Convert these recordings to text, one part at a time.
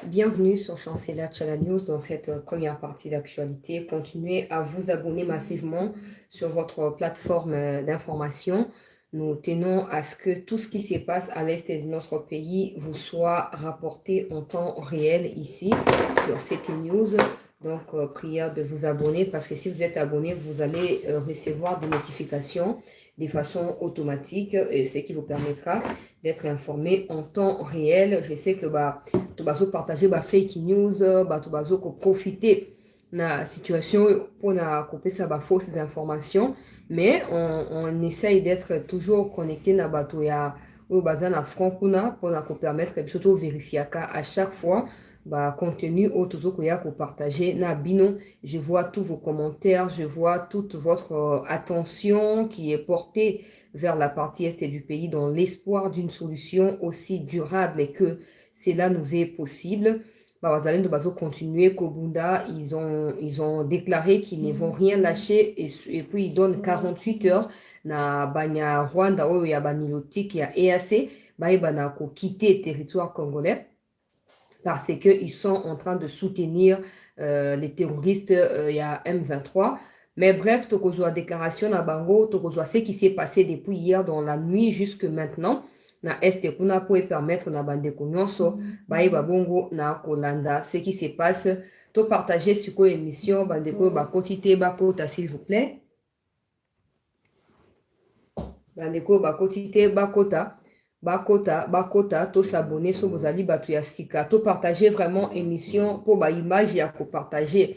Bienvenue sur Chancela Channel News dans cette première partie d'actualité. Continuez à vous abonner massivement sur votre plateforme d'information. Nous tenons à ce que tout ce qui se passe à l'est de notre pays vous soit rapporté en temps réel ici sur CT News. Donc, prière de vous abonner parce que si vous êtes abonné, vous allez recevoir des notifications de façon automatique et ce qui vous permettra d'être informé en temps réel. Je sais que tu vas partager fake news, tu vas profiter de la situation pour couper ça fausses informations, mais on essaye d'être toujours connecté na bato ya au bazan na front pour permettre de surtout vérifier à chaque fois contenu au toujours qu'on partager na bino. Je vois tous vos commentaires, je vois toute votre attention qui est portée vers la partie est du pays dans l'espoir d'une solution aussi durable et que cela nous est possible. Bazalendo bazo continuer Kobunda, ils ont déclaré qu'ils ne vont rien lâcher et puis ils donnent 48 heures na banya Rwanda ou ya banilotique ya EAC bana ko quitter territoire congolais parce qu'ils sont en train de soutenir les terroristes ya M23. Mais bref, tokozwa déclaration na bango, tokozwa ce qui s'est passé depuis hier dans la nuit jusque maintenant na este kuna pour permettre na bandeko nyonso bayiba bongo na kolanda ce qui se passe. To partager sur ko émission bandeko bakotite bakota s'il vous plaît. Bandeko bakotite bakota to s'abonner so bozali batu ya sika to partager vraiment émission pour ba image ya ko partager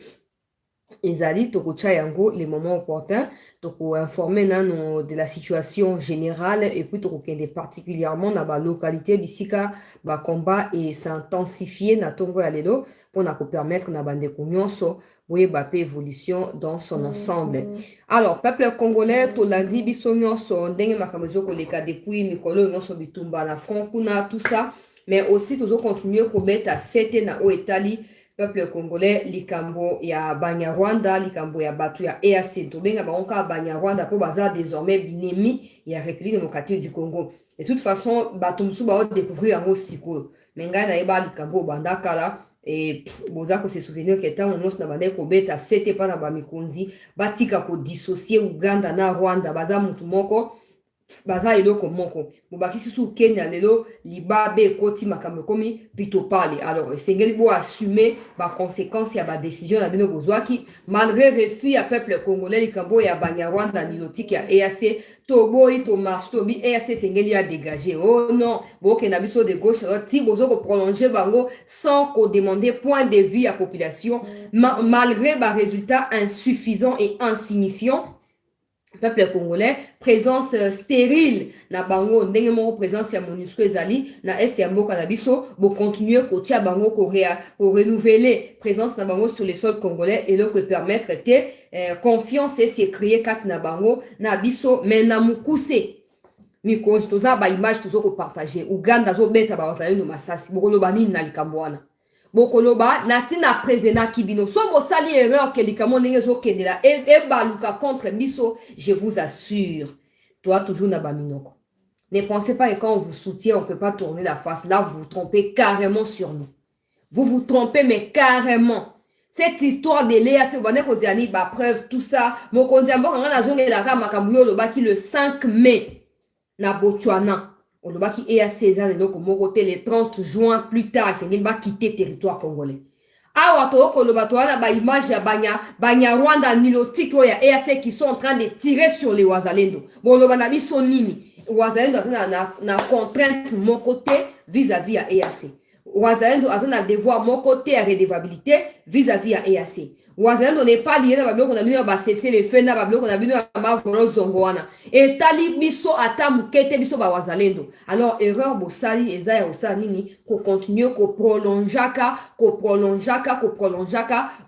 ezali to kocha yango les moments opportuns to ko informer nano de la situation générale et puis to kokende particulièrement na ba localité bisika ba combat et s'intensifier na tongo ya lelo pour na ko permettre na bandeko nyonso boye ba pe évolution dans son ensemble. Alors peuple congolais to landi biso nyonso ndenge makamezo ko leka depuis mikolo nyonso bitumba na front kuna tout ça, mais aussi toujours continuer ko beta sete na o etali peuple congolais likambo ya Banyarwanda, likambo ya batu ya EAC, tobenga bangoka Banyarwanda po baza désormais binemi ya République démocratique du Congo. De toute façon, batu musu ba découvrir yango siko. Menga na eba likambo bandakala et boza ko se souvenir que tant on na bande ko beta sete pa na ba mikonzi, batika ko dissocier Uganda na Rwanda, baza mutu moko baza eloko moko bobakisi su Kenya lelo libabe koti makambo komi pito pale. Alors esengeli bo assumer ba conséquences ya ba décision na bino bozwaki malgré refus ya peuple congolais likambo ya Banyarwanda nilotique ya EAC to boyi to marche to bi EAC sengeli ya dégager. Oh non, boke na biso de gauche ti bozo ko prolonger bango sans ko demander point de vue à population malgré ba résultats insuffisants et insignifiants. Peuple congolais, présence stérile na bango ndenge moko présence ya MONUSCO ezali na est ya mboka na biso bo continuer ko tia bango ko renouveler présence na bango sur les sols congolais et donc permettre confiance et se créer kat na bango na biso mais na mukuse mikozi toza ba image tozo ko partager Uganda zo beta ba wazali no masasi bokolo bani na likambo wana bokoloba nasi na prévena kibino so bosali erreur ke likamo ndenge zo kendela e baluka contre biso, je vous assure toi toujours na baminoko. Ne pensez pas que quand on vous soutient on peut pas tourner la face. Là vous vous trompez carrément sur nous, vous vous trompez mais carrément. Cette histoire de Léa Sebane Koziani ba preuve tout ça mokonzi amboka ngana zonge la ka makambu yo lobaki le 5 mai na Botswana. On doit quitter à César et donc le 30 juin plus tard, c'est qu'il va quitter le territoire congolais. Ah, la image ya Banyarwanda nilotique ya EAC qui sont en train de tirer sur les Wazalendo. Bon, le banabi son nini. Wazalendo na contrainte mon côté vis-à-vis à EAC. Wazalendo a un devoir mon côté à redevabilité vis-à-vis à EAC. Wazalendo n'est pas lié na bablo qu'on a mis à cesser les feux na bablo qu'on a mis à mavoro zongoana et tali biso ata mukete biso ba wazalendo. Alors erreur bosali ezaya osani nini ko continuer ko prolongeaka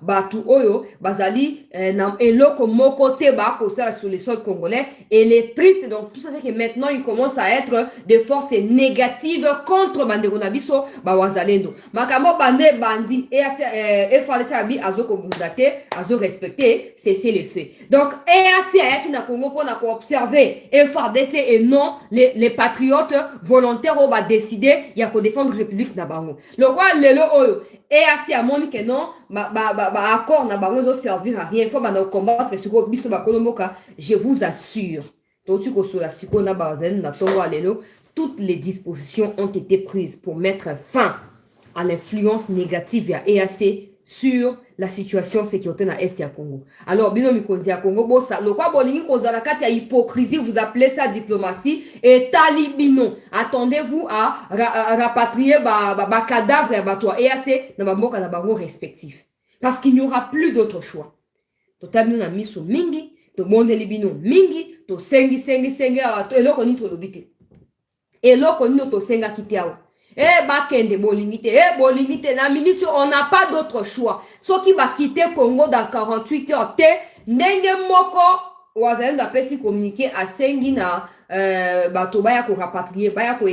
batu oyo bazali na eloko moko te ba ko ça sur les sols congolais et les tristes. Donc tout ça c'est que maintenant il commence à être des forces négatives contre bandeko na biso ba wazalendo makambo bande bandi et fallait ça bi azoko bundate respecter, cesser les faits. Donc, EAC, qui n'a Congo pour observer FARDC et non les patriotes volontaires qui ont décidé, il y a qu'à défendre la République Nabango. Le roi, EAC a montré que non, accord Nabango ne servir à rien. Il faut combattre ce qu'on biso bakolomboka. Je vous assure. Toutes les dispositions ont été prises pour mettre fin à l'influence négative de EAC sur la situation sécurité dans l'Est du Congo. Alors, binomi konzi à Congo, bossa, le quoi bolingi kozala kati ya hypocrisie, vous appelez ça diplomatie, et talibino. Attendez-vous à rapatrier ba cadavre ya bato EAC dans ba mboka na bango respectif. Parce qu'il n'y aura plus d'autre choix. Totabino na miso mingi, to mondeli bino mingi, to sengi, to eloko ni to lobite. Eloko ni to senga kitiao. Bakende bolingite, bolingite, na minute, on n'a pas d'autre choix. Ceux qui va quitter Congo dans 48 heures, nenge moko, wazalendo apesi communiquer à sengi na, bato baya ko rapatrier, baya ko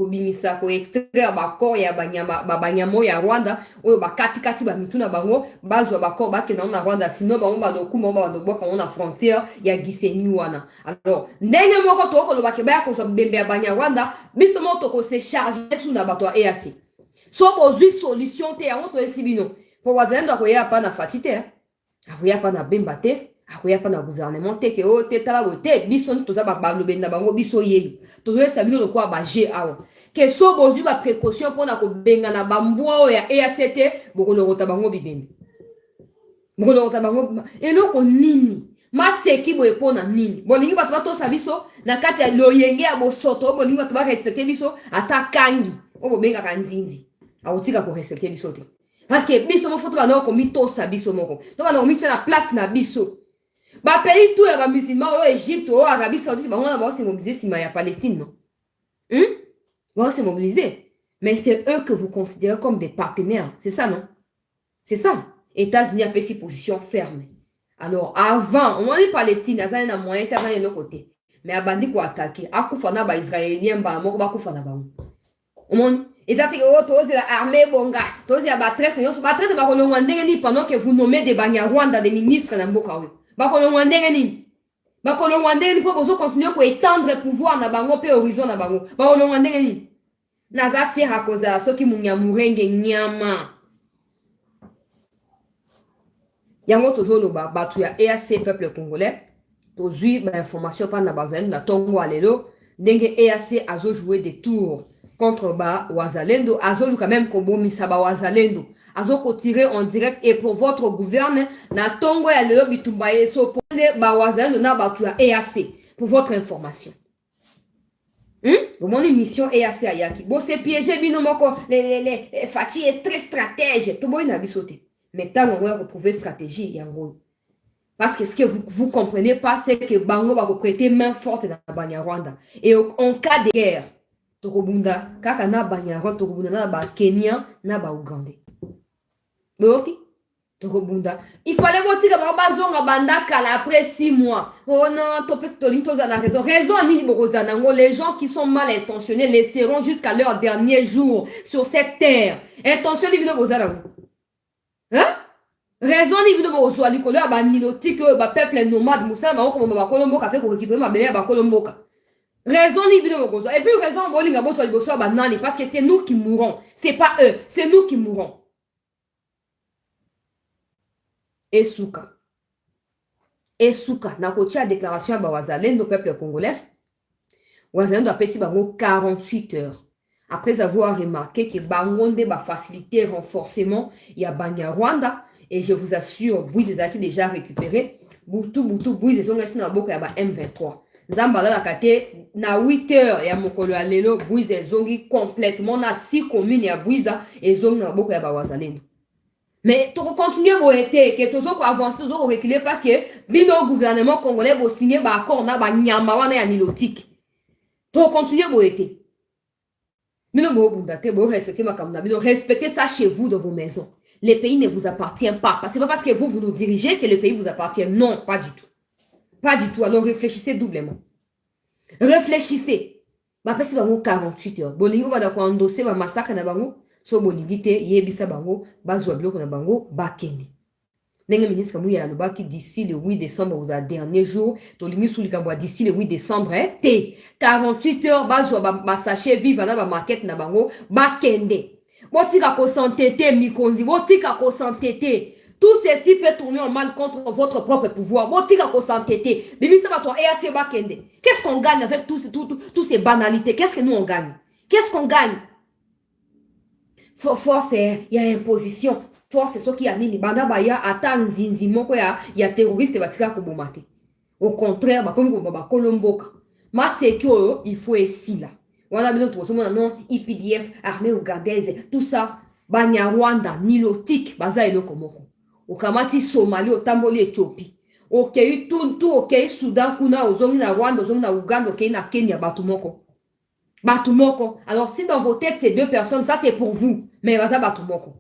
bimisa, ko extraire bakor ya banyamo ya Rwanda, oyo kati ba mitu na bango, bazwa bakor bakena na Rwanda, sinon bango ba dokuma ba doboka on a frontière ya Gisenyi wana. Alors, nenge moko to ko lobake baya ko so bembe ya banya Rwanda, biso mo to ko se charger sous na bato ya EAC. So ozui solution te ya to esibino. Po wazalendo akoya pa na fatite, akoya pa na bemba te. Akoya pa na gouvernement te ke o te tala te biso toza ba balobenda bango biso yeyo tozo sabino lo kwa ba G awa ke so bozu ba précaution pona ko benga na bambwa o ya EACT bokolo rota bango bibembe bokolo rota bango eloko nini maseki boye pona nini bolingi bato bato sabiso na kati ya loyenge ya bosoto bolingi bato ba respecter biso ata kangi o bobenga kanzinzi aotika ko respecter biso te parce que biso mo foto ba no ko mito sabiso moko to ba no mi na place na biso. Ba pays tout les musulmans au Égypte au Arabie Saoudite va se mobiliser si ma Palestine non va se mobiliser mais c'est eux que vous considérez comme des partenaires c'est ça non c'est ça États-Unis a pris ses positions fermes alors avant on dit Palestine ça y a moyen de l'autre côté mais a bandi ko attaquer akufana ba israélien ba moko ba kufana ba on exactement tous la armée bonga tous ya ba traite ba kolongwa ndenge ni pendant que vous nommez des Banyarwanda des ministres na mboka oyo bakolongwa ndenge nini po bozo continuer ko étendre pouvoir na bango pe horizon na bango bakolongwa ndenge nini naza fier à cause de soki munyamurenge nyama yango tozolo batu ya EAC peuple congolais tozui ba information pa na bazalendo na tongo alelo ndenge EAC azo jouer des tours contre ba wazalendo azo quand même kobomisa ba wazalendo azo ko tirer en direct et pour votre gouverne na tongo ya lelo bitumba yeso pone ba wazalendo na batu ya EAC pour votre information. Mon émission EAC ayaki bo se piéger bino moko les Fati est très stratège to boy na bisoté mais tant on va retrouver stratégie yango parce que ce que vous comprenez pas c'est que bango va prêter main forte dans Banyarwanda et en cas de guerre tokobunda kaka na Banyarwanda tokobunda na ba Kenya na ba Uganda. Il fallait voir que bazonga bandaka après 6 mois. Oh non, raison. Les gens qui sont mal intentionnés laisseront jusqu'à leur dernier jour sur cette terre. Intention de bozana. Hein? Raison de bozwa likolo ba nilotique ba peuple nomade musa ma ko ba kolombo ka pe ko récupérer ma belle ba kolombo ka. Raison de bozwa. Et puis raison bolinga bozwa liboso ba nani parce que c'est nous qui mourrons. C'est pas eux, c'est nous qui mourrons. Esuka, na kotia déclaration à Wazalendo, peuple congolais. Wazalendo a payé 48 heures. Après avoir remarqué que Bangonde va faciliter le renforcement, il y a Banyarwanda. Et je vous assure, Bouiz est déjà récupéré. Boutou, Bouiz est na boka ya M23. Zambala la kate, na 8 heures, ya mokolo ya lelo, Bouiz est zongi complètement, na 6 communes ya Bouiza, et zongi na boka ya Wazalendo. Mais tu continues à être que tu as avancé, tu as reculé parce que le gouvernement congolais va signer un accord na nyama na nilotique. Tu continues à être. Respectez ça chez vous dans vos maisons. Les pays ne vous appartiennent pas. Ce n'est pas parce que vous nous dirigez que le pays vous appartient. Non, pas du tout. Pas du tout. Alors réfléchissez doublement. Réfléchissez. Après, c'est 48 heures. Bolingo va d'accord endosser un massacre na bango. So bolivité yebisa bango bazwa bloko na bango bakende N'est-ce ministre Mouya Aloba qui d'ici le 8 décembre, vous avez dernier jour, Tolini Soulikabwa d'ici le 8 décembre, T. 48 heures, bazo, ba sachet vive, na ba market na bango, ba kende. Botika ko s'entêter, Mikonzi, botika ko s'entêter. Tout ceci peut tourner en mal contre votre propre pouvoir. Botika ko s'entêter. Bibi ça va toi, EAC ba kende. Qu'est-ce qu'on gagne avec tous ces banalités? Qu'est-ce que nous on gagne? Qu'est-ce qu'on gagne? Force, il y a imposition. Force, c'est ce qui a nini. Banda baya ata nzinzi moko ya terroriste batika ko bomate. Au contraire, ba comme ba kolomboka. Ma c'est que il faut ici là. Wana bino to somo non IPDF, armée ougandaise, tout ça. Banya Rwanda, nilotique, baza eloko moko. Okamati Somalie, otamboli Ethiopie. Okei tout okei Soudan kuna ozongi na Rwanda, ozongi na Uganda, okei na Kenya batumoko. Batumoko. Alors si dans vos têtes ces deux personnes, ça c'est pour vous. Mais baza batumoko.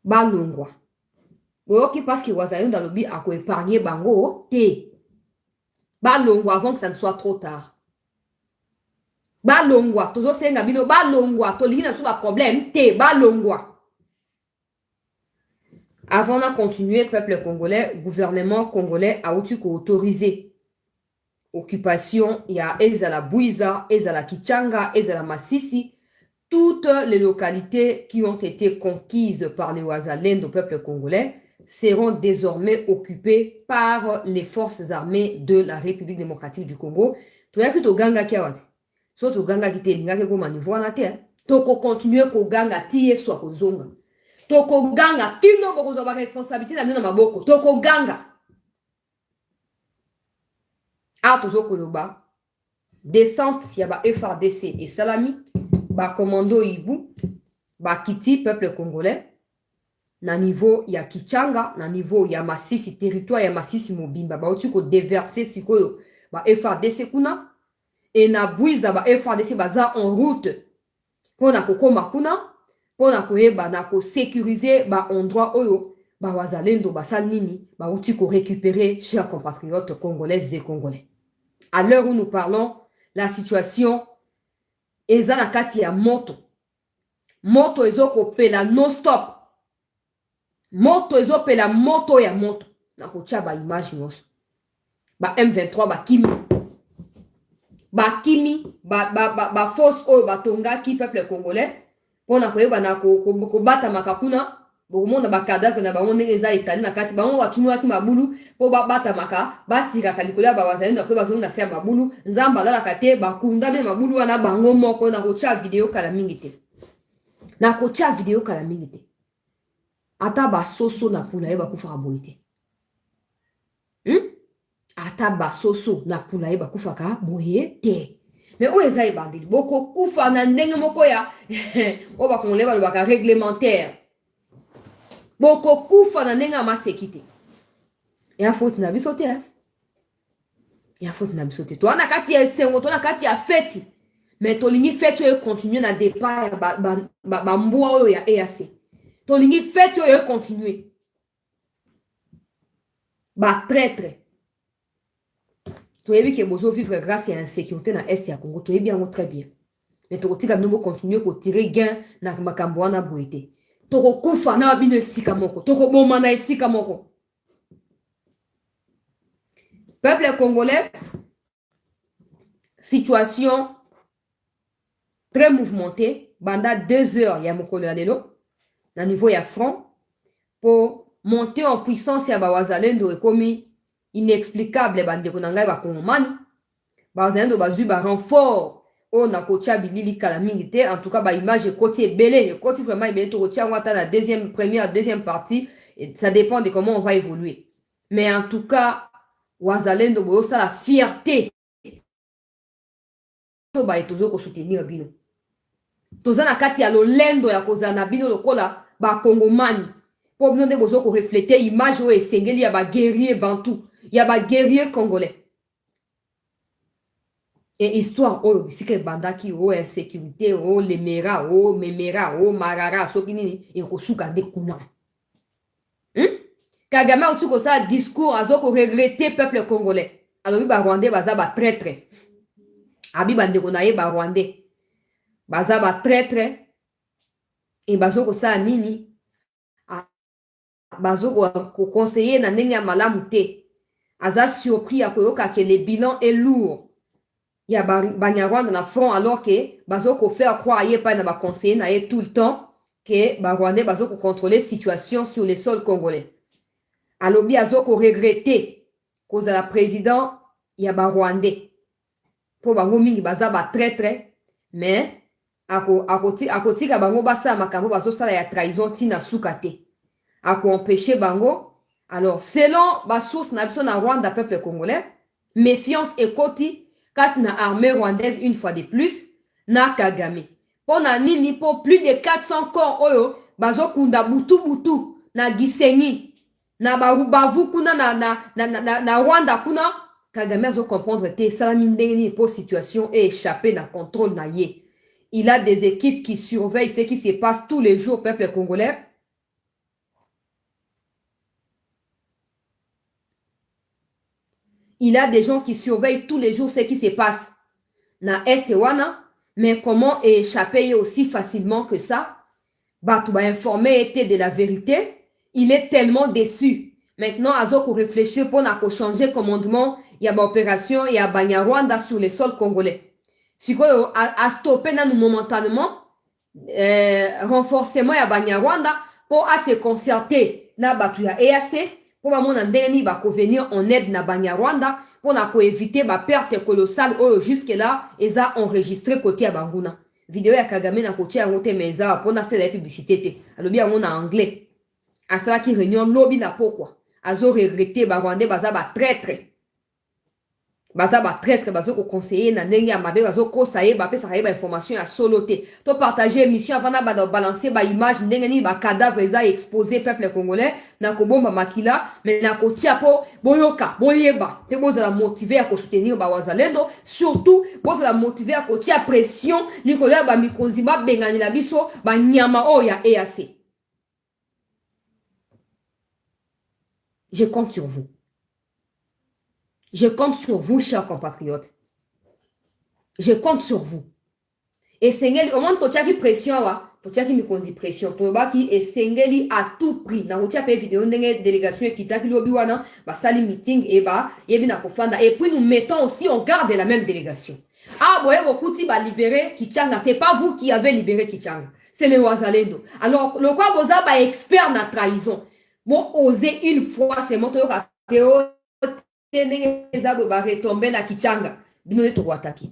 Balongwa. Oyoki parce que wazayon dans le but à épargner bango, te. Balongwa avant que ça ne soit trop tard. Balongwa. Toujours c'est un abino. Balongwa. Tolingi n'a pas problème. Te. Balongwa. Avant de continuer, peuple congolais, gouvernement congolais a autorisé occupation. Il y a Ezala Bouiza, Ezala Kichanga, Ezala Massisi. Toutes les localités qui ont été conquises par les Ouazalènes du peuple congolais seront désormais occupées par les forces armées de la République démocratique du Congo. Tu as que ganga kiawati. So to ganga kite linga ko manivo na te. Toko continuer ko ganga tie soit ko zonga. Toko ganga kino boko zo ba responsabilité na maboko. Toko ganga. A tozo koloba. Descente ya ba FARDC et Salami. Ba commando Ibu, ba Kiti, peuple congolais, na niveau ya Kichanga, na niveau ya Masisi, territoire ya Masisi Mobimba, ba otuko déverser sikoyo, ba FARDC kuna, et na Bouiza ba FARDC baza en route, pona kokoma kuna, pona koyeba na ko sécuriser ba endroit oyo, ba wazalendo ba salnini, ba otuko récupérer chers compatriotes congolaises et congolais. À l'heure où nous parlons, la situation eza na kati ya moto. Moto ezoko pela non stop. Moto ezopela moto ya moto. Na kotia ba image nyonso. Ba M23 ba kimi. Ba kimi, ba force oyo batongaki peuple congolais. Pona koyeba na kobata makakuna. Bokomonda ba cadavre na bango ndenge eza etali na kati. Bango batunulaki mabulu po bata maka. Batiraka likolo ya bawazalendo apres bazonga se ya mabulu. Nzamba alalaka te bakunda be mabulu wana bango moko na kotia video kala mingi te. Na kotia video kala mingi te. Ata basoso na pula ye bakufaka boye te. Ata basoso na pula ye bakufaka boye te. Mais oyo eza ebandeli boko kufa na ndenge moko ya oyo bakongole balobaka réglementaire. Boko kufa na ndenge amaseki te. Ya faute na biso te. Ya faute na biso te. To na kati ya esengo, to na kati ya feti. Mais tolingi feti oyo continue na départ ba mboa oyo ya EAC. Tolingi feti oyo continue. Ba traître. Toyebi ke bozo vivre grâce à insécurité na est ya Congo. Toyebi yango très bien. Mais tokotika bino continuer ko tirer gain na makambo wana boite. Toko kufa na bino esika moko. Toko boma na esika moko. Peuple congolais, situation très mouvementée. Banda 2 heures, ya mokolo ya lelo. Na niveau ya front. Pour monter en puissance ya bawazalendo ekomi inexplicable bandeko na ngai bakongomani. Bawazalendo bazwi ba renfort. On a kotia bilili kala mingi te. En tout cas, ba image ekoti ebele. Ekoti vraiment ebele. To kotia wata la deuxième partie. Et ça dépend de comment on va évoluer. Mais en tout cas, wazalendo boyo ça la fierté. To ba etozo ko soutenir bino. Toza na kati ya lolendo ya kozana bino lokola ba kongomani. Po bino de bozo ko refléter image o esengeli ya ba guerrier bantou. Ya ba guerrier congolais. Et histoire, oh, si que bandaki, oh, insécurité, oh, lemera, oh, memera, oh, marara, sokinini, et kosuka de kuna. Kagame a tout ça discours, azoko regretter peuple congolais. Alors, oui, ba Rwandais, baza ba traître. Abi bande konaye ba Rwandais. Baza ba traître. Et bazoko ça nini. bazo ko conseiller na ndenge ya malamu te. Aza surpris ya koyoka que le bilan est lourd. Il y a Banyarwanda na front alors que bazo ko faire croire ye pas na ba conseiller na ye tout le temps que Rwandais bazo ko contrôler situation sur les sols congolais. Alobi azo ko regretter cause la président ya ba Rwandais. Po bango mingi baza ba traître mais akotika bango basa makambo bazo sala ya trahison tina sukate. Ako empêcher bango. Alors selon ba source na biso na Rwanda peuple congolais, méfiance ekoti kati na armée rwandaise une fois de plus na Kagame. Pona nini po plus de 400 corps oyo bazo kunda butu na Gisenyi na barubavu kuna na Rwanda kuna. Kagame azo comprendre te salami ndenge po situation est échappée na contrôle na ye. Il a des équipes qui surveillent ce qui se passe tous les jours peuple congolais. Il a des gens qui surveillent tous les jours ce qui se passe na Est wana, mais comment échapper aussi facilement que ça? Batu ba informé était de la vérité. Il est tellement déçu. Maintenant, Azoko réfléchir pour changer commandement. Il y a une opération, il y a Banyarwanda sur les sols congolais. Si quoi a stoppé momentanément renforcement ya Banyarwanda pour se concerter na batu ya EAC pour mona ndeni ba ko venir en aide na Banyarwanda pour na ko éviter ba perte colossale jusque là eza enregistré côté ya Banguna. Vidéo ya Kagame na côté ya ngote meza pour na faire la publicité te. Alobi ya ngona anglais. Asala ki réunion lobi na pourquoi azo regretter ba Rwandais baza ba traître. Baza ba traître bazo ko conseiller na ndenge ya mabe bazo ko saye ba pesa ba information ya soloté to partager émission avant na ba balancer ba image ndenge ni ba cadavre eza exposé peuple congolais na ko bomba makila mais na ko tia po boyoka boyeba te boza la motiver à ko soutenir ba wazalendo surtout boza la motiver à ko tia pression Nicolas ba mikonzi ba bengani la biso ba nyama o ya EAC. Je compte sur vous. Je compte sur vous, chers compatriotes. Je compte sur vous. Et Sengeli, au moins, tu as qui pression, tu as qui me cause pression. Tu as qui et Sengeli à tout prix. Dans votre vidéo, une délégation qui t'a qui l'obiwana, bah sali meeting et bah yebina kofanda. Et puis nous mettons aussi en garde la même délégation. Ah, bon, beaucoup de va libérer Kichanga. C'est pas vous qui avez libéré Kichanga. C'est les Wazalendo. Alors, le quoi boza ba expert na trahison. Bon, oser une fois, c'est mon tour à Théo. Ba retomber na Kichanga bino to attaquer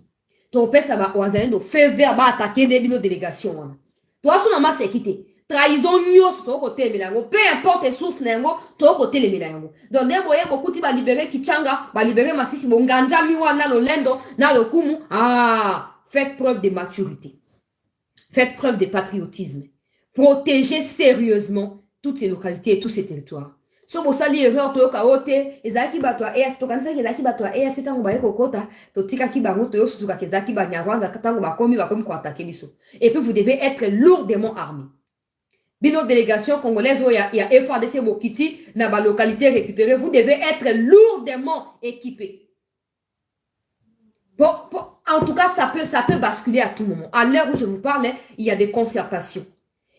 to pesa ba wazalendo fait vers ba attaquer de bino délégation wana to asu na masekité trahison nyos to côté milango peu importe source nango to côté le milango donc ne boye beaucoup ti ba libérer Kichanga ba libérer Masisi bonganja mi wana lolendo na lokumu. Faites preuve de maturité, faites preuve de patriotisme, protégez sérieusement toutes ces localités et tous ces territoires. So bosali erreur to kaote ezaki bato EAC to kanisa ezaki bato EAC tango ba ekokota to tika ki bango to yosu tuka kezaki ba Nyarwanda tango ba komi ko attaquer biso. Et puis vous devez être lourdement armés. Bino délégation congolaise il y a FARDC Bokiti na ba localité récupérée, vous devez être lourdement équipés. Bon, en tout cas ça peut basculer à tout moment. À l'heure où je vous parle, il y a des concertations.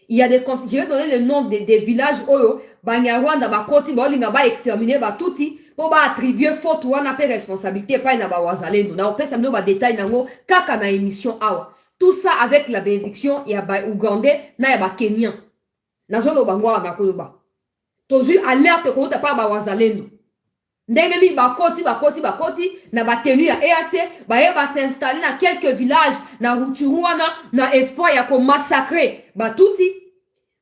Il y a des je vais donner le nom des villages oyo Banyarwanda ba koti ba linga ba exterminer ba tuti pour ba attribuer faute wana pe responsabilité pas na ba wazalendo na opesa mno ba détail nango kaka na émission awa. Tout ça avec la bénédiction ya ba Ougandais na ya ba Kenyan. Na zolo bangwa na koloba. Tozu alerte ko ta pa ba wazalendo. Ndenge ni ba koti na ba tenu ya EAC ba yeba s'installer na quelques villages na Ruchurwana na espoir ya ko massacrer ba tuti.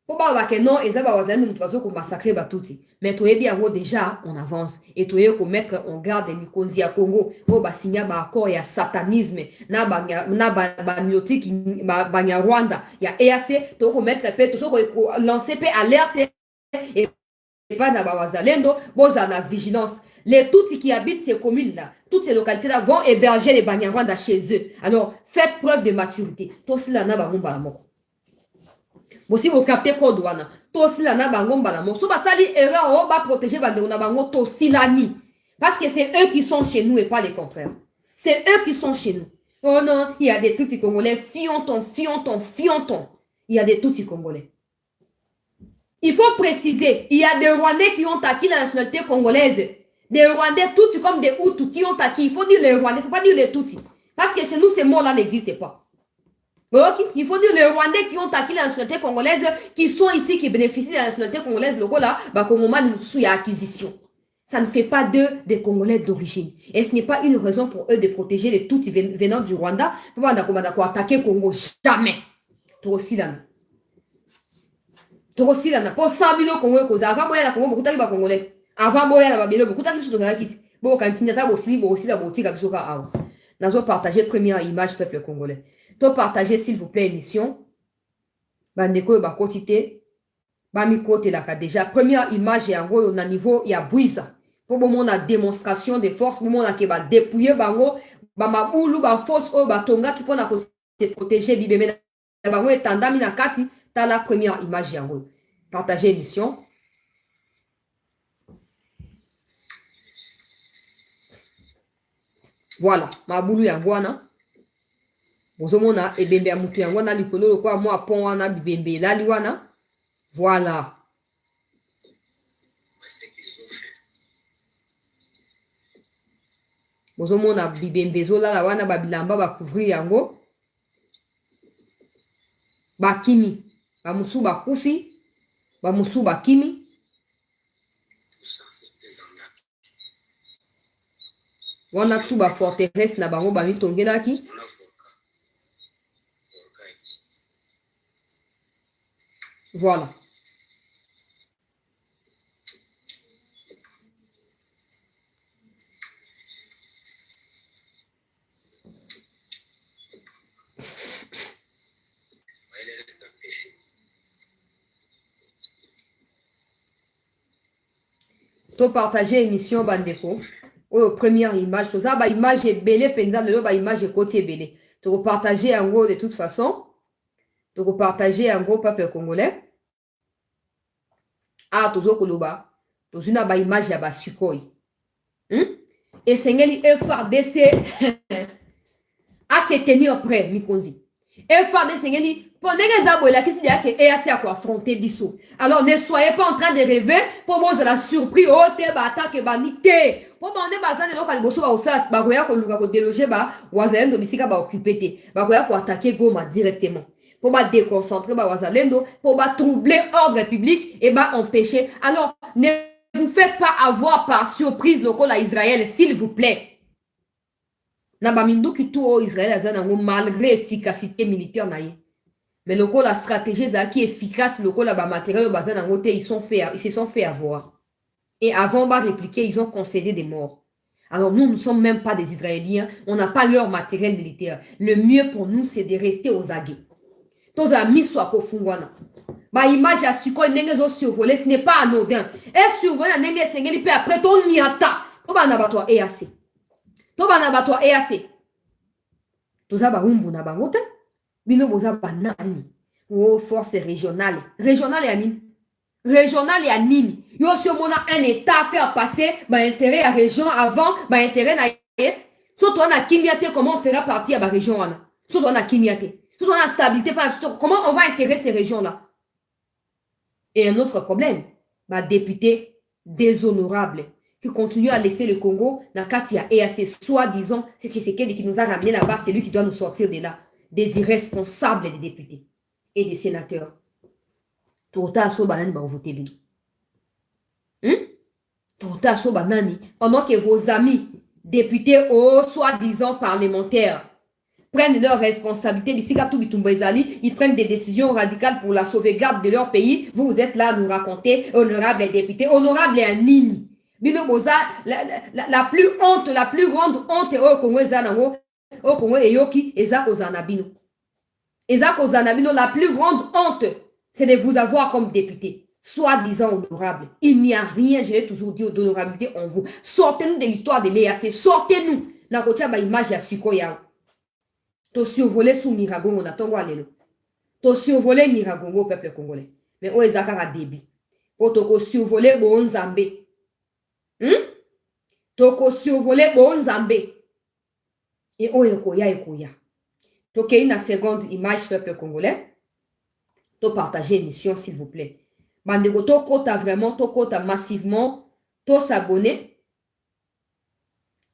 Pour ba que non ezaba wazalendo mutwazo ko massacrer ba tuti. Mais to yebi yango déjà on avance et to yeko mettre en garde les mikonzi ya Congo pour ba signer ba accord ya satanisme na ba niotiki ba Nyarwanda ya EAC to ko mettre pe to ko lancer pe alerte et pas na ba wazalendo boza na vigilance. Les Tutsis qui habitent ces communes-là, toutes ces localités-là vont héberger les Banyarwanda chez eux. Alors, faites preuve de maturité. Tosila na bango balamoko. Bosi vous captez code wana. Tosila na bango balamoko. So basali erreur, on va protéger bango na bango tosilani. Parce que c'est eux qui sont chez nous et pas les contraires. C'est eux qui sont chez nous. Oh non, il y a des Tutsis congolais. Fionton. Il y a des Tutsis congolais. Il faut préciser, il y a des Rwandais qui ont acquis la nationalité congolaise. Des Rwandais Tutsis comme des Hutus qui ont acquis. Il faut dire les Rwandais, il ne faut pas dire les Tutsis. Parce que chez nous, ces mots-là n'existent pas. Okay? Il faut dire les Rwandais qui ont acquis la nationalité congolaise, qui sont ici, qui bénéficient de la nationalité congolaise, le là, bah, au moment où il y a acquisition. Ça ne fait pas d'eux des Congolais d'origine. Et ce n'est pas une raison pour eux de protéger les Tutsis venant du Rwanda. Pour attaquer le Congo. Jamais. Pour aussi là. Pour 100 000 Congolais, avant moi, il y a Congo, beaucoup de Congolais. Avant moi, il y a beaucoup de Congolais. Bon, quand il y a aussi, la boutique, nous allons partager première image peuple congolais. To partager, s'il vous plaît, émission. Bandeko, ba quotité. Ba mi côté là, déjà. Première image, et en gros, on a niveau, il y a Bouiza. Pour le moment, on a démonstration de force. Pour le moment, on a dépouiller, bango, ba ma oulu, ba force, ba tonga, qui peut se protéger, bibé, bango, et tandami na kati. Dans la première image, yango. Partagez l'émission. Voilà. Ma boulou yangoana. Bozomona ebembe ya mutu yangoana likolo lokwa moi pont wana bibembe la liwana. Voilà. Bozomona bibembe zola la wana babilamba ba couvrir yango. Bakimi. Ba musu bakufi. Bamusu bakimi. Wana tu ba forteresse na bango ba mitongelaki. Voilà. To partager émission bandeko. Première image, ça ba image est belle penza le ba image est côté belle. To partager en gros de toute façon. To partager en gros peuple congolais. Ah tozo koloba. Tozo na ba image ya ba sukoi. Et sengeli FARDC à se tenir prêt mikonzi. FARDC sengeli pendant que ça bola qui se dit que EAC a quoi affronter biso. Alors ne soyez pas en train de rêver pour moi la surprise oh te ba attaque ba nité. Pour moi on est basé dans le bosso ba osas ba koya ko luka ko déloger ba wazalendo bisika ba occuper te. Ba koya ko attaquer Goma directement. Pour ba déconcentrer ba wazalendo, pour ba troubler ordre public et ba empêcher. Alors ne vous faites pas avoir par surprise le col à Israël s'il vous plaît. Nabamindu qui tout Israël azanango malgré efficacité militaire naïe. Mais le la stratégie qui est efficace, le la matériel ils se sont fait avoir. Et avant de répliquer, ils ont concédé des morts. Alors nous ne sommes même pas des Israéliens, on n'a pas leur matériel militaire. Le mieux pour nous, c'est de rester aux aguets. Tous amis soient kofungwana. Ba image à suko nenge zo survoler, ce n'est pas anodin. Et survoler nenge sengeli pe après ton niata. To ba nabatwa EAC. To ba nabatwa EAC. Toza ba umbu na bangote. Bino boza banani. Oh, force régionale. Régionale ya nini? Régionale ya nini? Yo si on a un état faire passer ba intérêt à région avant, ba intérêt na ye. Surtout on a kimiate, comment on fera partie à ba région wana? Surtout on a kimiate. Surtout on a stabilité, comment on va intégrer ces régions-là? Et un autre problème, ba député déshonorable qui continue à laisser le Congo dans Katia et à ses soi-disant, c'est Tshisekedi qui nous a ramené là-bas, c'est lui qui doit nous sortir de là. Des irresponsables des députés et des sénateurs. Tota so banani ba voter bino. Tota so banani pendant que vos amis députés ou soi-disant parlementaires prennent leurs responsabilités, ils prennent des décisions radicales pour la sauvegarde de leur pays. Vous êtes là à nous raconter, honorable député, honorable et nini. Bino boza la plus honte, la plus grande honte au Congo ezanango. Au Congo eyoki eza kozanabino. Eza kozanabino, la plus grande honte, c'est de vous avoir comme député, soi-disant honorable. Il n'y a rien, je l'ai toujours dit, d'honorabilité en vous. Sortez-nous de l'histoire de l'EAC, sortez-nous. Nakotia ba image ya sikoya. To survoler sous Niragongo na tongo alelo. To survoler Niragongo peuple congolais. Mais o ezakara débit. O toko survoler bo nzambe. Toko survoler bo nzambe. Et oh, ekoya. Donc, une seconde image, peuple congolais. To partager l'émission, s'il vous plaît. Bandeko tokota vraiment, tokota massivement, to s'abonner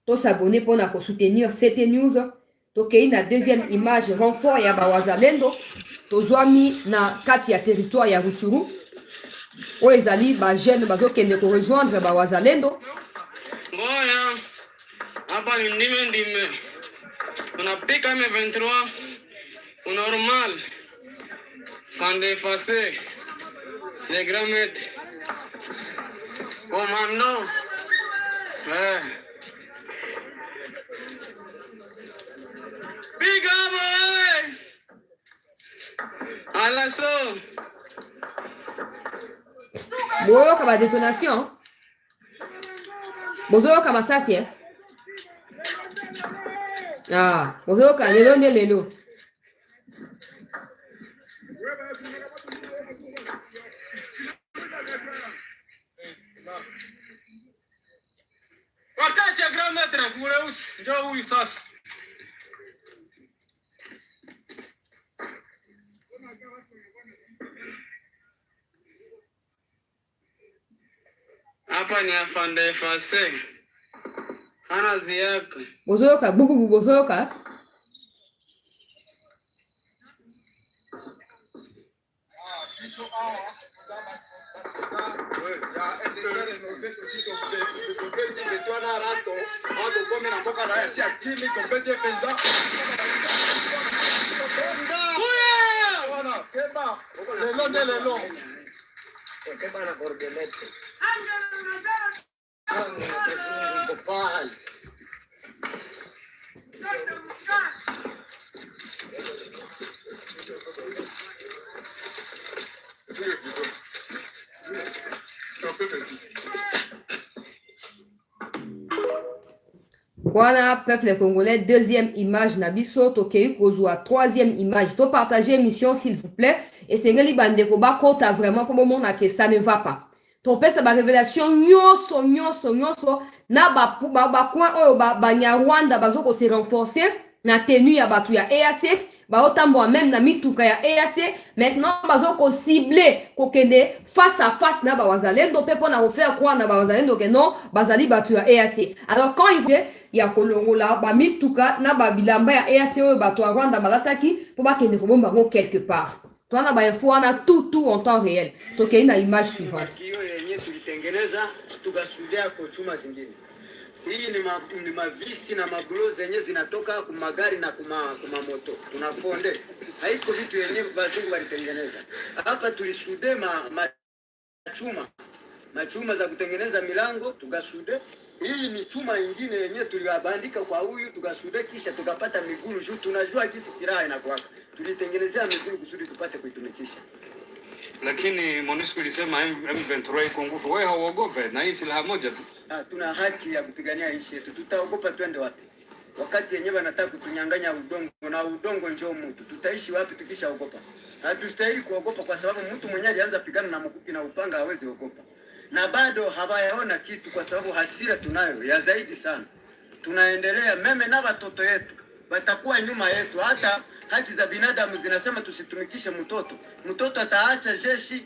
pour soutenir cette news. Tokei na deuxième image renfort ya bawazalendo. Tozwami na kati ya territoire ya Rutshuru. O ezali ba jeune bazo kende ko rejoindre bawazalendo. Ngoya hapa ni ndime tunapika M23 normal fande face les grands maîtres commando big up à l'assaut. Boyo kama détonation. Bozo kama sasi eh. Ah, bozo kama lelo. Wakati ya grand maître kule usi ndio huyu sasa. Hapa ni afande fase. Hana ziaka. Bozoka bubu bozoka. Voilà, peuple congolais, deuxième image Nabiso, Tokei Kozua, troisième image. To partager émission s'il vous plaît. Et c'est Ngeli Bandeko ba kota vraiment pour le moment que ça ne va pas. To pesa ba révélation nyoso na ba coin oyo ba Nyarwanda bazoko se renforcer na tenue ya batu ya EAC. Ba otambo même na mituka ya EAC. Maintenant bazoko cibler kokende face à face na ba wazalendo pe pona refaire croire na ba wazalendo que non bazali batu ya EAC. Alors quand il faut ya kolongola ba mituka na ba bilamba ya EAC oyo bato ya Rwanda balataki po bakende kobomba ngo quelque part. Tuana ba info ana tout en temps réel. Tokei na image suivante. Hiyo yenyewe tulitengeneza tukasudia kwa chuma zingine. Hii ni mavisi na maglow zenyewe zinatoka kwa magari na kuma moto. Tunafonde. Haiko vitu yenyewe wazungu walitengeneza. Hapa tulisude machuma za kutengeneza milango tukasude. Hii ni chuma ingine yenyewe tuliwabandika kwa huyu tukasude kisha tukapata miguru juu tunajua kisi silaha inakuwa. Tulitengenezea miguru kusudi tupate kuitumikisha. Lakini MONUSCO ilisema M23 iko nguvu. Wewe hauogope na hii silaha moja tu. Tuna haki ya kupigania nchi yetu. Tutaogopa twende wapi? Wakati yenyewe wanataka kutunyang'anya udongo na udongo njoo mtu. Tutaishi wapi tukishaogopa? Hatustahili kuogopa kwa sababu mtu mwenyewe alianza pigana na mkuki na upanga hawezi ogopa. Na bado hawayaona kitu kwa sababu hasira tunayo ya zaidi sana. Tunaendelea meme na watoto yetu. Watakuwa nyuma yetu hata haki za binadamu zinasema tusitumikishe mtoto. Mtoto ataacha jeshi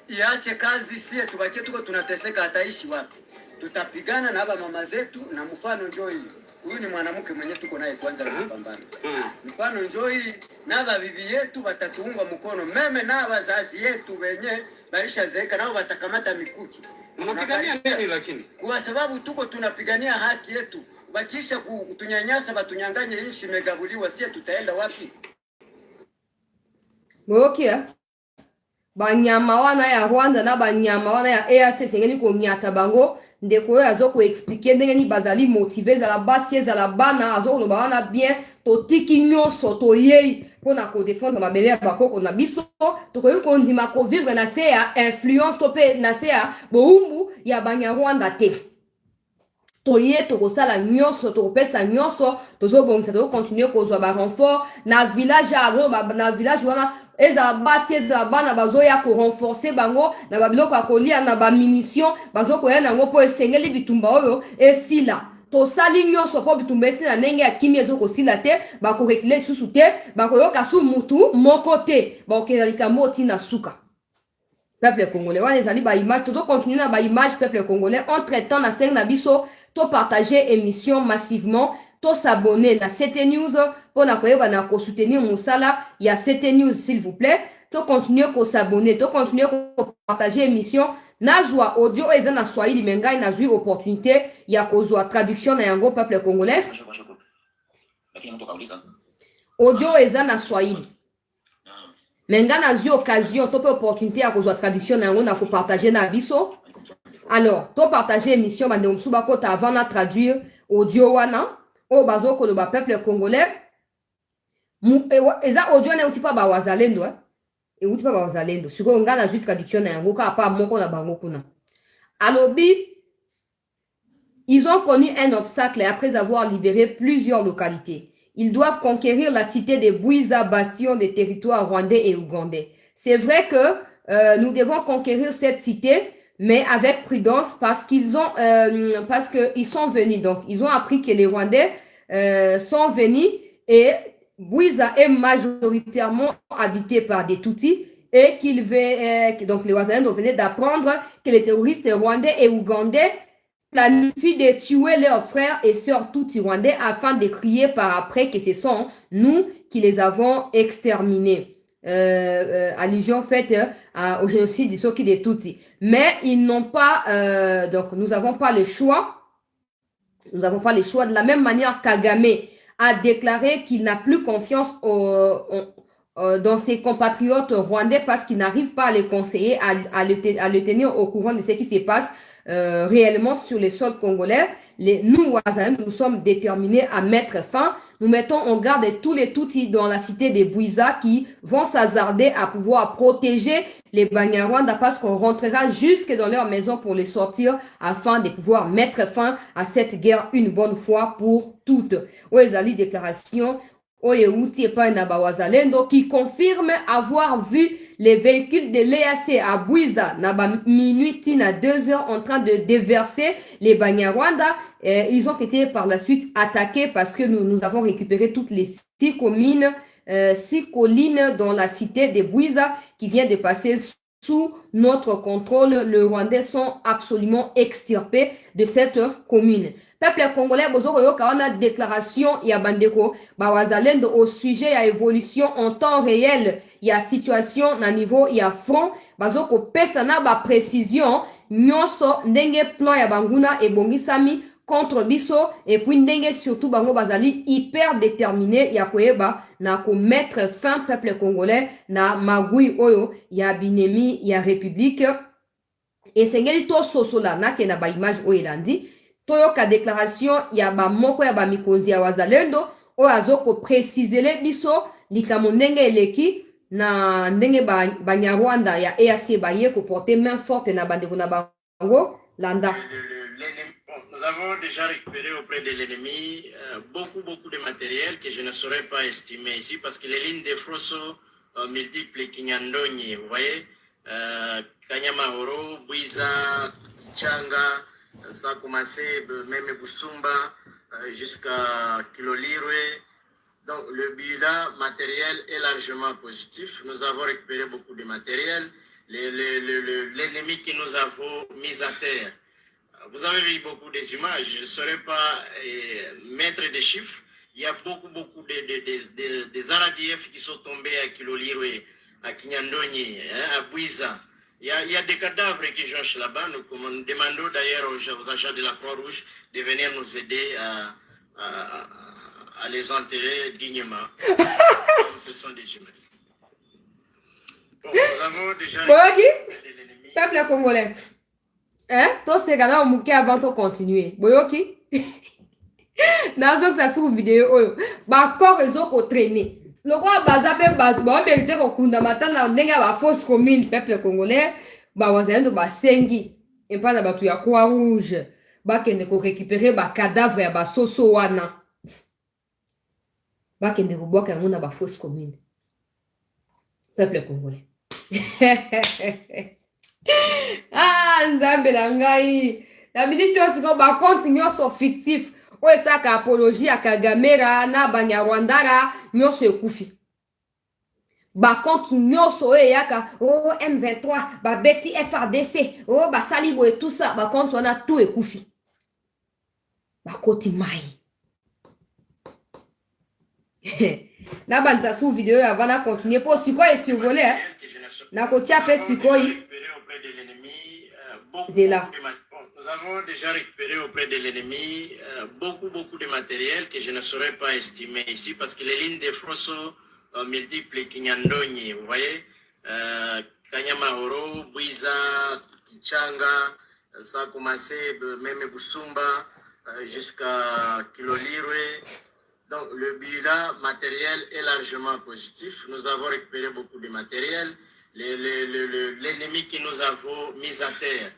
iache kazi sie tubakie tuko tunateseka ataishi wapi? Tutapigana na mama zetu na mfano njoo hii. Huyu ni mwanamke mwenye tuko naye kwanza na kupambana. Mfano njoo hii na bibi yetu watatuunga mkono. Meme na wazazi yetu wenye baisha zeeka nao watakamata mikuki. Unapigania nini lakini? Kwa sababu tuko tunapigania haki yetu. Bakisha kutunyanyasa batunyanganye nchi megabuliwa sie tutaenda wapi? Mwokia banyama wana ya Rwanda na banyama wana ya EAC sengeni ko nyata bango ndeko azoko expliquer ndenge ni bazali motiver za la base za la bana azoko wana bien to tiki nyoso to yei pona ko défendre mabele ya bakoko na biso to ko yuko ndima ko vivre na se ya influence to pe na se ya boumbu ya banyarwanda te. Toye tokosala nyonso tokopesa nyonso tozobongisa tokontinue kozwa ba renfort na village na village wana eza basi eza bana bazoya ko renforcer bango na babiloko akolia na ba munition bazokoya nango po esengeli bitumba oyo esila tosali nyonso po bitumba esila ndenge ya kimia ezokosila te bakorekile susu te bakoyoka su mutu moko te bakokela likambo tina suka. peuple congolais. On les ali ba image, tout continuer na ba image peuple congolais en traitant na seng na biso, to partager émission massivement, to s'abonner na CT News pour na koyeba na ko soutenir musala, il y a CT News s'il vous plaît. To continuer ko s'abonner, to continuer ko partager émission. Nazwa audio eza na Swahili mengai na zui opportunité ya kozwa traduction na yango peuple congolais. Audio eza na Swahili. Menga na zui occasion to pe opportunité ya kozwa traduction na yango na ko partager na biso. Alors, to partager émission bande msusu bakota avant na traduire audio wana o bazo ko le ba peuple congolais. Eza audio na uti pa ba wazalendo et outi pa ba wazalendo siko nga na zui traduction na yango ka pa moko na bango kuna. Alobi ils ont connu un obstacle après avoir libéré plusieurs localités. Ils doivent conquérir la cité de Bwiza, bastion des territoires rwandais et ougandais. C'est vrai que nous devons conquérir cette cité, mais avec prudence parce qu'ils sont venus. Donc, ils ont appris que les Rwandais sont venus et Bwiza est majoritairement habité par des Tutsis et donc les Rwandais venaient d'apprendre que les terroristes rwandais et ougandais planifient de tuer leurs frères et sœurs Tutsis rwandais afin de crier par après que ce sont nous qui les avons exterminés. Allusion faite au génocide du Soki des Tutsis. Mais ils n'ont pas, donc nous n'avons pas le choix. Nous n'avons pas le choix. De la même manière, Kagame a déclaré qu'il n'a plus confiance dans ses compatriotes rwandais parce qu'il n'arrive pas à les conseiller, à le tenir au courant de ce qui se passe réellement sur les sols congolais. Nous, nous sommes déterminés à mettre fin. Nous mettons en garde tous les Tutsis dans la cité de Bwiza qui vont s'hasarder à pouvoir protéger les Banyarwanda parce qu'on rentrera jusque dans leur maison pour les sortir afin de pouvoir mettre fin à cette guerre une bonne fois pour toutes. Oezali déclaration Oyeuti Epai Nabawazalendo qui confirme avoir vu les véhicules de l'EAC à Bwiza Naba minuit à 2 heures en train de déverser les Banyarwanda. Ils ont été par la suite attaqués parce que nous avons récupéré toutes les 6 collines dans la cité de Bwiza qui vient de passer sous notre contrôle. Les Rwandais sont absolument extirpés de cette commune. Peuple congolais, bozoko yoka wana déclaration ya bandeko bawazalendo au sujet ya évolution en temps réel ya situation na niveau ya front bazoko pesa na ba précision nyonso ndenge plan ya banguna ebongisami contre biso et puis ndenge surtout bango bazali hyper déterminé ya koyeba na ko mettre fin peuple congolais na magui oyo ya binemi ya république et sengeli to sosola na ke na ba image oyo elandi toyoka déclaration ya ba moko ya ba mikonzi ya wazalendo oyo azoko préciser biso likambo ndenge eleki na ndenge Banyarwanda ya EAC baye ko porter main forte na bandeko na bango landa. Nous avons déjà récupéré auprès de l'ennemi beaucoup de matériel que je ne saurais pas estimer ici parce que les lignes de Frosso multiples Kinyandonyi, vous voyez, Kanyamahoro, Bwiza, Changa, ça a commencé même Busumba jusqu'à Kilolirwe. Donc le bilan matériel est largement positif. Nous avons récupéré beaucoup de matériel. L'ennemi que nous avons mis à terre. Vous avez vu beaucoup des images. Je ne saurais pas mettre des chiffres. Il y a beaucoup des RADF qui sont tombés à Kilolirwe, à Kinyandonyi, à Bwiza. Il y a des cadavres qui jonchent là-bas. Nous demandons d'ailleurs aux agents de la Croix-Rouge de venir nous aider à les enterrer dignement. Comme ce sont des humains. Bon, nous avons déjà... Boyoki, peuple congolais. Hein? Toi, c'est quand même mouké avant de continuer. Boyoki. Nazo que ça sur vidéo, oyo. Ba corps ezoko traîner. Le roi Bazape Batba, mérité qu'on kunda matana n'enga ba fausse commune, peuple congolais. Ba wazalendo ba sengi. Et pas na batu ya Croix-Rouge. Ba kende ko récupérer ba cadavre ya ba soso wana. Ba kende ko boka ngona ba fausse commune. Peuple congolais. Ah, nzambe la ngai. La minute yo siko ba compte nyonso fictif. O esaka apologie ya Kagamera na Banyarwandara nyonso ekufi. ba compte nyonso yaka oh M23 ba beti FARDC oh ba salibo et tout ça ba compte on a tout ekufi ba koti mai na banza sous vidéo avant na continuer pour siko et survoler hein na kotia pe siko zela. Nous avons déjà récupéré auprès de l'ennemi beaucoup de matériel que je ne saurais pas estimer ici parce que les lignes de front sont multiples. Kinyandonyi, vous voyez, Kanyamahoro, Bwiza, Kichanga, ça a commencé même Busumba jusqu'à Kilolirwe. Donc le bilan matériel est largement positif. Nous avons récupéré beaucoup de matériel. L'ennemi qui nous avons mis à terre.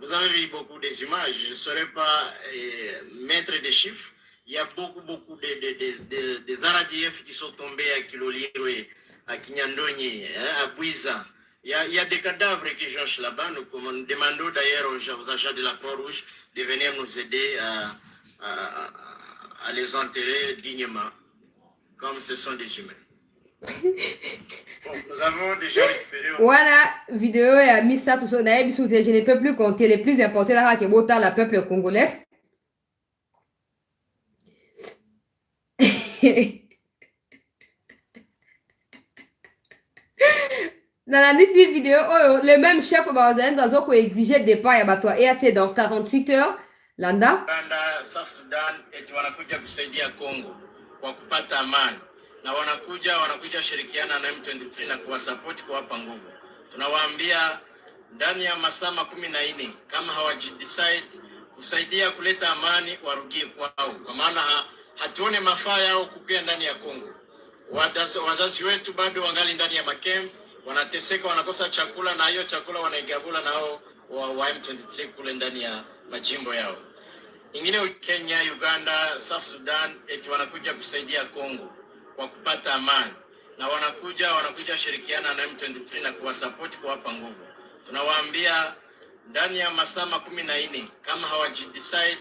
Vous avez vu beaucoup des images, je ne saurais pas mettre des chiffres. Il y a beaucoup des RADF qui sont tombés à Kilolirwe, à Kinyandonyi, à Bwiza. Il y a des cadavres qui jonchent là-bas. Nous demandons d'ailleurs aux agents de la Croix-Rouge de venir nous aider à les enterrer dignement, comme ce sont des humains. Bon, nous avons déjà récupéré. Voilà, vidéo et mis ça tout ça. Je ne peux plus compter les plus importants là qui votent le peuple congolais. Dans la liste vidéo, le même chef dans exigeait départ ya EAC dans 48 heures. Landa. Uganda, South Sudan eti wanakuja kusaidia Kongo kwa kupata amani. Na wanakuja shirikiana na M23 na kuwasupport kuwapa nguvu. Tunawaambia ndani ya masaa 14 kama hawajidecide kusaidia kuleta amani warudie kwao. Kwa maana hatuone mafaa yao kukia ndani ya Kongo. Wazazi wetu bado wangali ndani ya makem, wanateseka, wanakosa chakula na hiyo chakula wanaigabula nao wa M23 kule ndani ya majimbo yao. Ingine Kenya, Uganda, South Sudan eti wanakuja kusaidia Kongo kwa kupata amani. Na wanakuja shirikiana na M23 na kuwasupport kuwapa nguvu. Tunawaambia ndani ya masaa 14 kama hawajidecide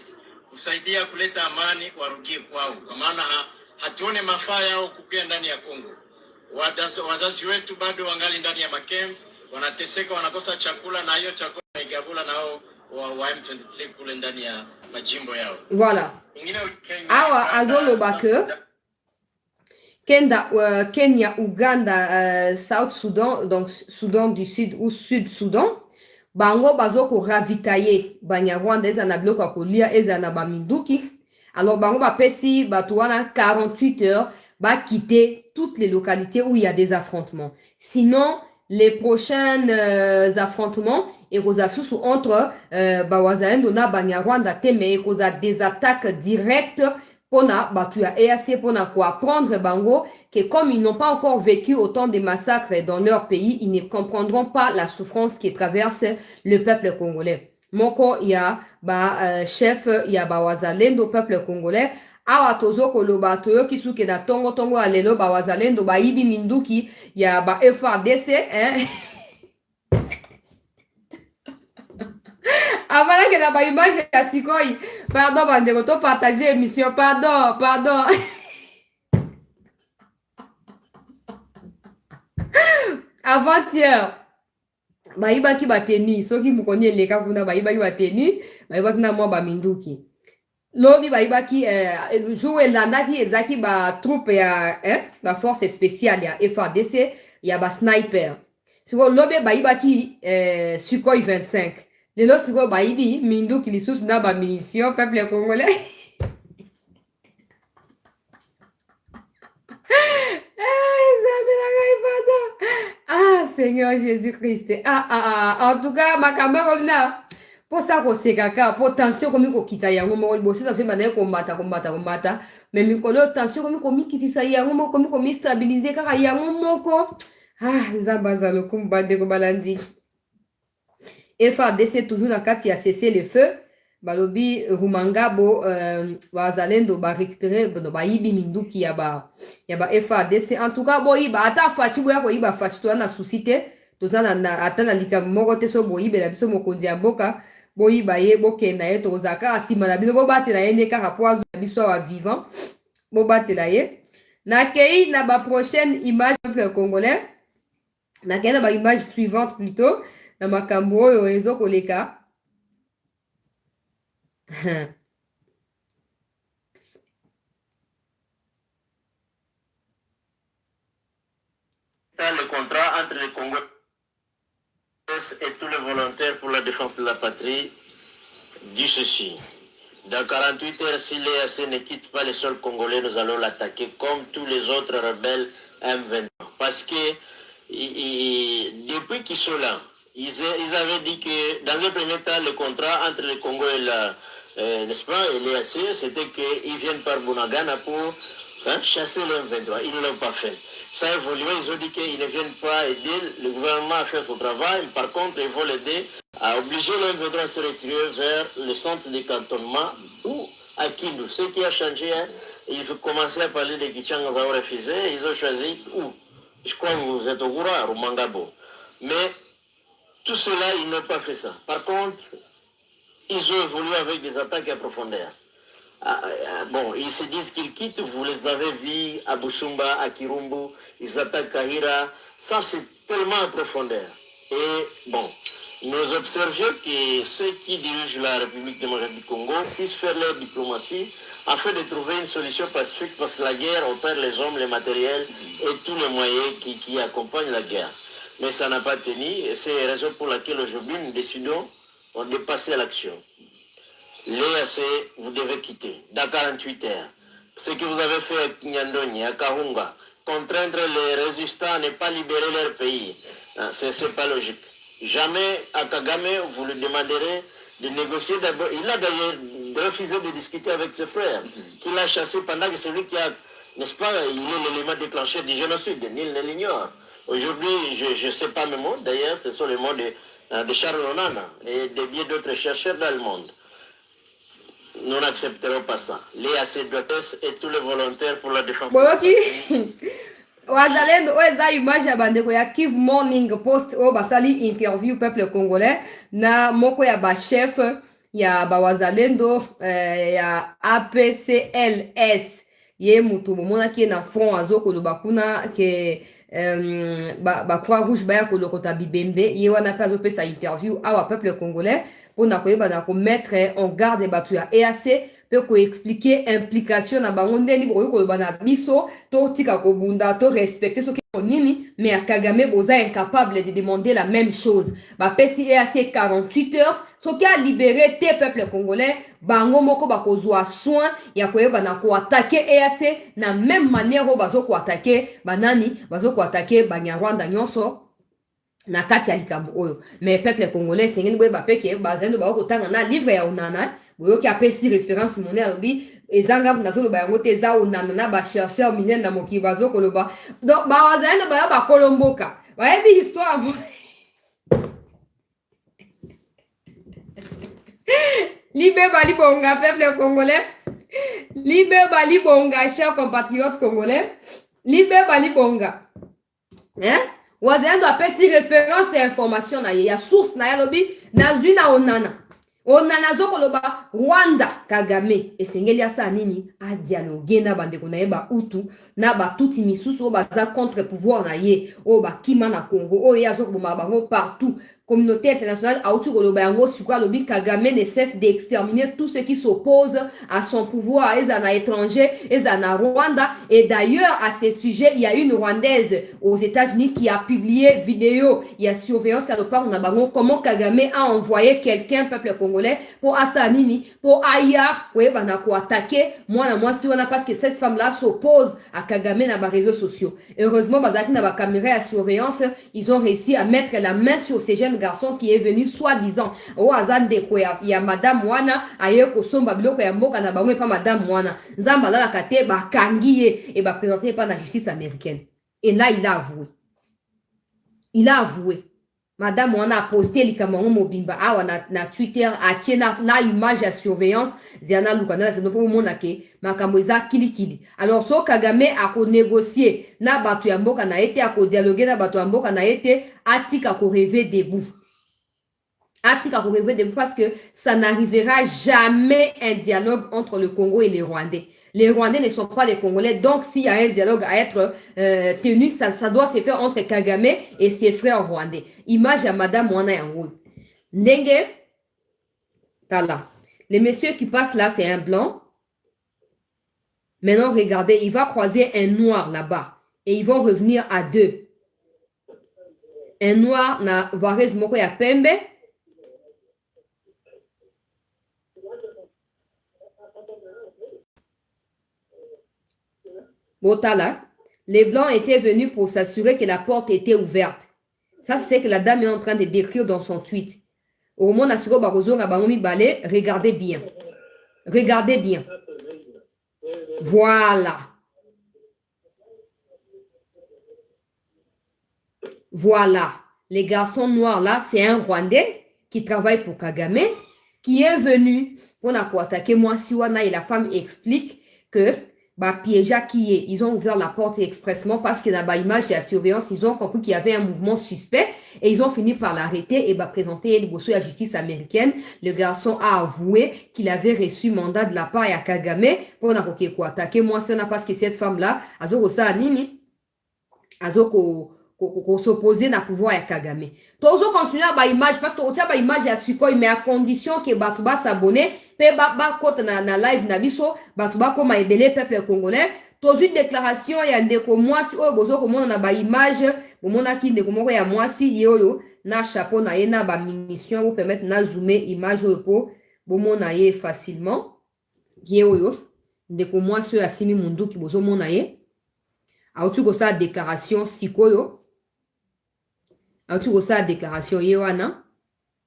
kusaidia kuleta amani warudie kwao. Kwa maana hatuone mafaa yao kukia ndani ya Kongo. Wazazi wetu bado wangali ndani ya makem, wanateseka, wanakosa chakula na hiyo chakula wanaigabula nao wa M23 kule ndani ya majimbo yao. Voilà. Awa azolo bake Kenya, Uganda, South Sudan, donc Soudan du Sud ou Sud Soudan, bango bazoko ravitailler Banyarwanda ezana bloc à kolia ezana baminduki. Alors bango ba pesi batuana 48 heures ba quitter toutes les localités où il y a des affrontements. Sinon les prochains affrontements et sous entre Bawazalendo na Banyarwanda teme et des attaques directes pour na batuya EAC pour na quoi apprendre bango que comme ils n'ont pas encore vécu autant de massacres dans leur pays, ils ne comprendront pas la souffrance qui traverse le peuple congolais. Moko ya chef ya Bawazalendo peuple congolais awa tozo koloba toyo kisuke na tongo alelo Bawazalendo baibi minduki ya ba FARDC hein. Avant que la image ya sikoi. Pardon, bandeko, to partager émission. Pardon. Avant-hier. Baibaki bateni. Soki mukoni eleka kuna baibaki bateni. Baibaki na mwa baminduki. Lobi baibaki jouer landaki ezaki ba troupe ya ba force spéciale ya FARDC ya ba sniper. Siko lobi baibaki Sukhoi 25. Lelo siko baibi mindu kilisusu na ba munition peuple congolais. Ah Seigneur Jésus-Christ. En tout cas ma caméra na pour ça ko sekaka potentiel comme ko kita yango mo bosi ça fait bana ko mbata mais mikolo tension comme ko mikitisa yango mo comme ko stabiliser kaka yango moko nzambaza lokumba de ko balandi. FARDC toujours na kati ya cesser le feu balobi Rumangabo wazalendo ba récupérer ba yibi minduki ya ba FARDC en tout cas boyi ba ata fachi boya ko yiba fachi to na susite to sana na atana lika moko te so boyi be la biso mokonzi ya boka boyi ba ye bokenda ye to zaka asima na biso bo batela ye ne kaka poazo biso wa vivant bo batela ye Nakei na ba prochaine image peuple congolais. Nakei na ba image suivante plutôt. Na makambo oyo ezokoleka. Le contrat entre le Congo et tous les volontaires pour la défense de la patrie dit ceci. Dans 48 heures, si l'EAC ne quitte pas les sols congolais, nous allons l'attaquer comme tous les autres rebelles M23. Parce que depuis qu'ils sont là, ils avaient dit que dans le premier temps, le contrat entre le Congo et n'est-ce pas, et l'EAC, c'était qu'ils viennent par Bunagana pour chasser le M23. Ils ne l'ont pas fait. Ça a évolué, ils ont dit qu'ils ne viennent pas aider le gouvernement à faire son travail. Par contre, ils vont l'aider à obliger le M23 à se retirer vers le centre de cantonnement ou à Kindu. Ce qui a changé, hein, ils ont commencé à parler de Kichanga, ils ont refusé, ils ont choisi où? Je crois que vous êtes au courant, au Mangabo. Mais tout cela, ils n'ont pas fait ça. Par contre, ils ont évolué avec des attaques à profondeur. Bon, ils se disent qu'ils quittent, vous les avez vus à Bushumba, à Kirumbu, ils attaquent Kahira, ça c'est tellement en profondeur. Et bon, nous observions que ceux qui dirigent la République démocratique du Congo puissent faire leur diplomatie afin de trouver une solution pacifique parce que la guerre, on perd les hommes, les matériels et tous les moyens qui accompagnent la guerre. Mais ça n'a pas tenu et c'est la raison pour laquelle aujourd'hui nous décidons de passer à l'action. L'EAC, vous devez quitter dans 48 heures. Ce que vous avez fait à Kinyandoni, à Kahunga, contraindre les résistants à ne pas libérer leur pays, c'est pas logique. Jamais à Kagame, vous lui demanderez de négocier d'abord. Il a d'ailleurs refusé de discuter avec ses frères, qu'il a chassé pendant que c'est lui qui a, n'est-ce pas, il est l'élément déclencheur du génocide, nul ne l'ignore. Aujourd'hui, je ne sais pas mes mots, d'ailleurs, ce sont les mots de Charles Onana et de bien d'autres chercheurs dans le monde. Nous n'accepterons pas ça. L'EAC doit être et tous les volontaires pour la défense. Boyoki. Wazalendo eza image ya bandeko ya Kivu Morning Post o basali interview peuple congolais na moko ya ba chef ya ba wazalendo ya APCLS ye mutu momona ki na front azokoloba kuna ke ba Croix Rouge baya kolokota bibembe ye wana pe azopesa interview awa peuple congolais pona koyeba na ko mettre en garde batu ya EAC pe ko expliquer implication na bango ndeni boyo koloba na biso to tika ko bunda to respecter ce qui nini mais à Kagame boza incapable de demander la même chose ba pesi EAC 48 heures ce qui a libéré tes peuples congolais bango moko ba kozwa soin ya koyeba na ko attaquer EAC na même manière o bazo ko attaquer banani bazo ko attaquer Banyarwanda nyonso na kati ya likambo oyo mais peuple congolais sengeni boye ba peke bazendo ba ko tanga na livre ya Onana boyo ki apesi référence monnaie alobi ezanga nazoloba yango te eza Onana na ba chercheur minene na mokili bazokoloba donc ba wazalendo ba ba kolomboka bayebi histoire Libe bali bonga peuple congolais Libe bali bonga chers compatriotes congolais Libe bali bonga hein wazalendo apesi référence et information na ye ya source na yalobi nazwi na Onana Onana zokoloba Rwanda Kagame esengeli asa nini a dialoguer na bandeko na ye ba utu na ba tuti misusu o baza contre pouvoir na ye o ba kima na Congo o ya zokoboma bango partout communauté internationale a utu koloba yango sukwa lobi Kagame ne cesse d'exterminer tout ce qui s'oppose à son pouvoir ezana étranger ezana Rwanda et d'ailleurs à ce sujet il y a une Rwandaise aux États-Unis qui a publié vidéo il y a surveillance à part na bango comment Kagame a envoyé quelqu'un peuple congolais pour asanini pour aya koyeba na ko attaquer moi si on a parce que cette femme là s'oppose à Kagame na ba réseaux sociaux heureusement bazaki na ba caméra à surveillance ils ont réussi à mettre la main sur ces jeunes garçon qui est venu soi-disant o azande ko ya madame wana aye ko somba biloko ya mboka na bango pa madame wana nzamba la kate ba kangiye et ba présenter par la justice américaine et là il a avoué madame wana a posté likamango mobimba awa na Twitter a tiena na image ya surveillance ziana lukana c'est pour mona ke makambo eza kilikili alors so Kagame a ko négocier na batu ya mboka na ete a ko dialoguer na batu ya mboka na ete atika ko rêver debout parce que ça n'arrivera jamais un dialogue entre le Congo et les Rwandais. Les Rwandais ne sont pas les Congolais. Donc, s'il y a un dialogue à être tenu, ça doit se faire entre Kagame et ses frères rwandais. Image à Madame Mwana Yangoul. Ndenge, Tala. Le monsieur qui passe là, c'est un blanc. Maintenant, regardez, il va croiser un noir là-bas. Et ils vont revenir à deux. Un noir na varez moko ya pembe. Botala. Les blancs étaient venus pour s'assurer que la porte était ouverte. Ça, c'est ce que la dame est en train de décrire dans son tweet. Au moment où regardez bien. Regardez bien. Voilà. Voilà. Les garçons noirs là, c'est un Rwandais qui travaille pour Kagame, qui est venu pour attaquer moi Siwana et la femme explique que piéja qui est, ils ont ouvert la porte expressement parce que dans la image de la surveillance, ils ont compris qu'il y avait un mouvement suspect et ils ont fini par l'arrêter et présenter le dossier à la justice américaine. Le garçon a avoué qu'il avait reçu mandat de la part de Kagame pour attaquer moi Siwana parce que cette femme là, s'opposer na pouvoir ya Kagame. Tozo continuer à image parce que on tient image ya Sukhoi mais à condition que batuba s'abonner pe kote na live na biso batuba comme ebele peuple congolais. Tozo une déclaration ya ndeko mwasi oyo bozo komona na image bomona ki ndeko moko ya mwasi yoyo na chapeau na ye na munition pour permettre na zoomer image oyo po bomona ye facilement. Yoyo ndeko mwasi ya simi munduki bozo mona ye. Autu ko sa déclaration sikoyo. Autu ko sa déclaration yewana.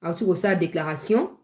Autu ko sa déclaration.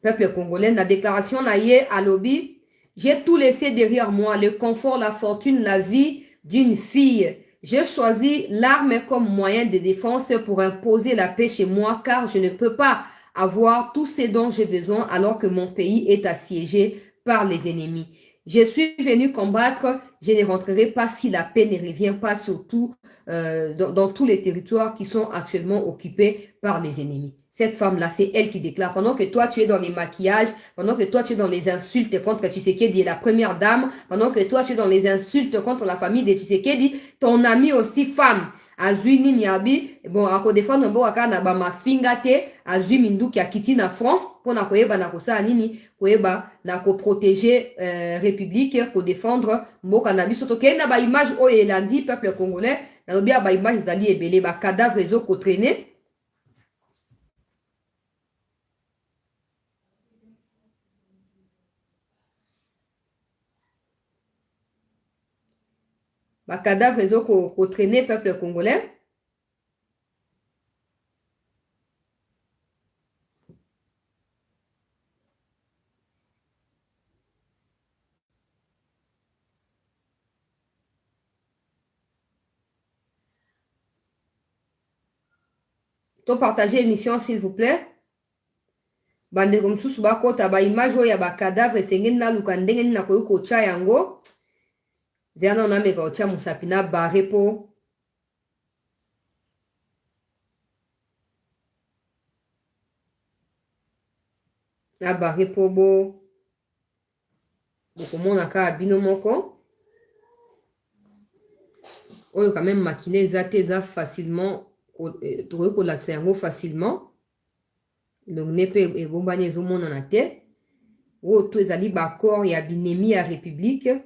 Peuple congolais, la déclaration na ye à lobby. J'ai tout laissé derrière moi, le confort, la fortune, la vie d'une fille. J'ai choisi l'arme comme moyen de défense pour imposer la paix chez moi car je ne peux pas avoir tout ce dont j'ai besoin alors que mon pays est assiégé par les ennemis. Je suis venu combattre, je ne rentrerai pas si la paix ne revient pas surtout dans tous les territoires qui sont actuellement occupés par les ennemis. Cette femme-là, c'est elle qui déclare. Pendant que toi, tu es dans les maquillages, pendant que toi, tu es dans les insultes contre Tshisekedi, la première dame, pendant que toi, tu es dans les insultes contre la famille de Tshisekedi, ton ami aussi femme, azui nini abi, bon, ako défendre mbo waka na ba mafinga te, azui mindu ki akiti na front, pour na koyeba na kosa nini, koyeba na ko protéger république, ko défendre mboka na biso. Toke na ba image oyo elandi peuple congolais, na lobi ba image zali ebele, ba cadavre ezo ko traîner. Ba cadavre ezo ko traîner peuple congolais. To partager l'émission s'il vous plaît. Bande comme sous ba kota ba image ya ba cadavre sengeni na luka ndenge na koyoko cha yango. Zéana na meka ocha musapina barepo. Na barepo bo. Bokomona ka bino moko. Oyo quand même maquiller za facilement. Touré ko l'accès yango facilement. Donc nepe e bombani ezomona na te. O to ezali ba corps ya binemi ya république.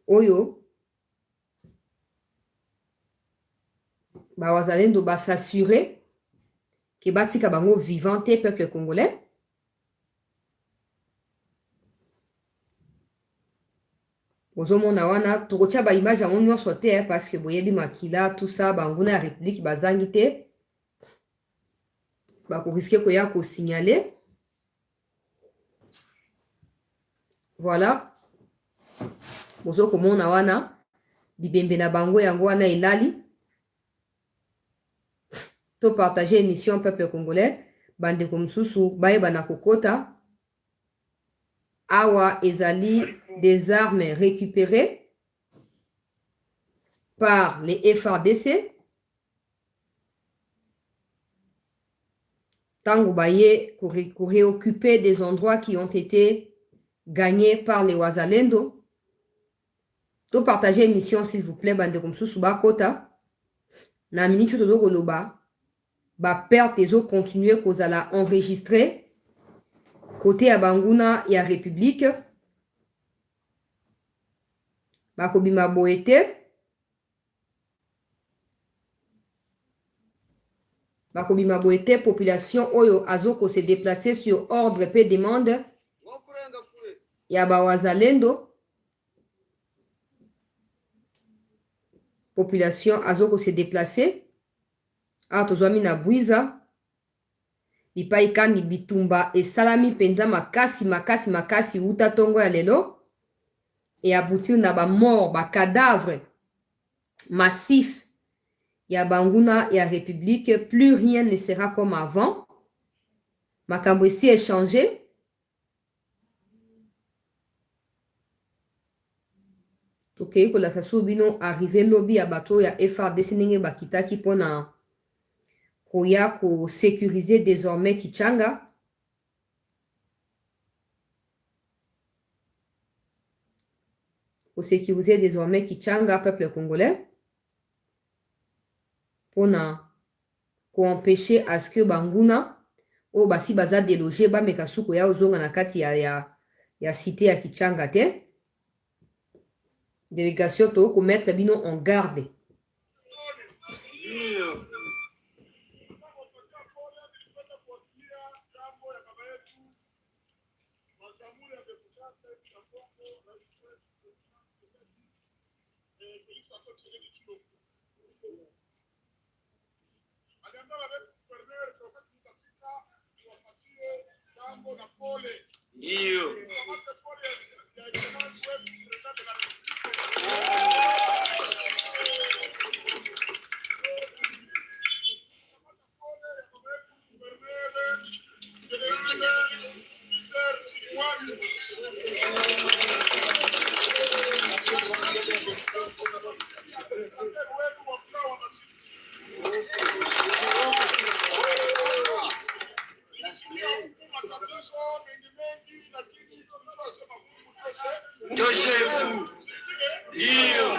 Oyo ba wazalendo ba s'assurer que batika bango vivante peuple congolais. Ozomona wana tokotia ba image yango nyonso te parce que boyebi makila tout ça banguna ya république bazangi te. Ba ko risquer ko ya ko signaler. Voilà. Bozo komona wana bibembe na bango yango wana ilali. To partager émission peuple congolais bande komsusu baeba na kokota. Awa ezali des armes récupérées par les FARDC. Tango baye pour réoccuper des endroits qui ont été gagnés par les Wazalendo. To partager l'émission, s'il vous plaît, bande comme sous Bakota. Na minute de Goloba. Ba perte et autres continuer qu'on a enregistré. Côté à Banguna et à République. Bakobima Boete. Bakobima Boete, population Oyo Azoko s'est déplacé sur ordre et demande. Yaba Wazalendo. Population Azoko s'est déplacée. Atozwami na Bwiza. Bipaika ni bitumba et salami penza makasi uta tongo ya lelo. Et aboutir na ba mort, ba cadavre massif. Ya Banguna et à République, plus rien ne sera comme avant. Makambo ici est changé. Ok, ko la kaso bino arrivé lobby à bateau ya FRDC nenge bakitaki pona koya ko sécuriser désormais Kichanga. Ko sécuriser désormais Kichanga, peuple congolais. Pona ko empêcher à ce que Banguna o basi baza déloger ba mekasuko ya ozonga na kati ya cité ya Kichanga te. Délégation to mettre bino en garde. Joseph, ndio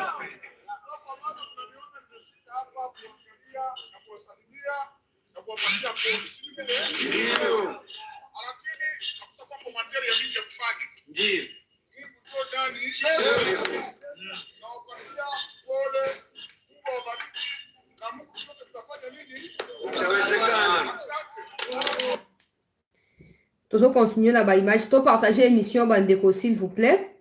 Toujours continuer la image. To partager l'émission Bandeko s'il vous plaît.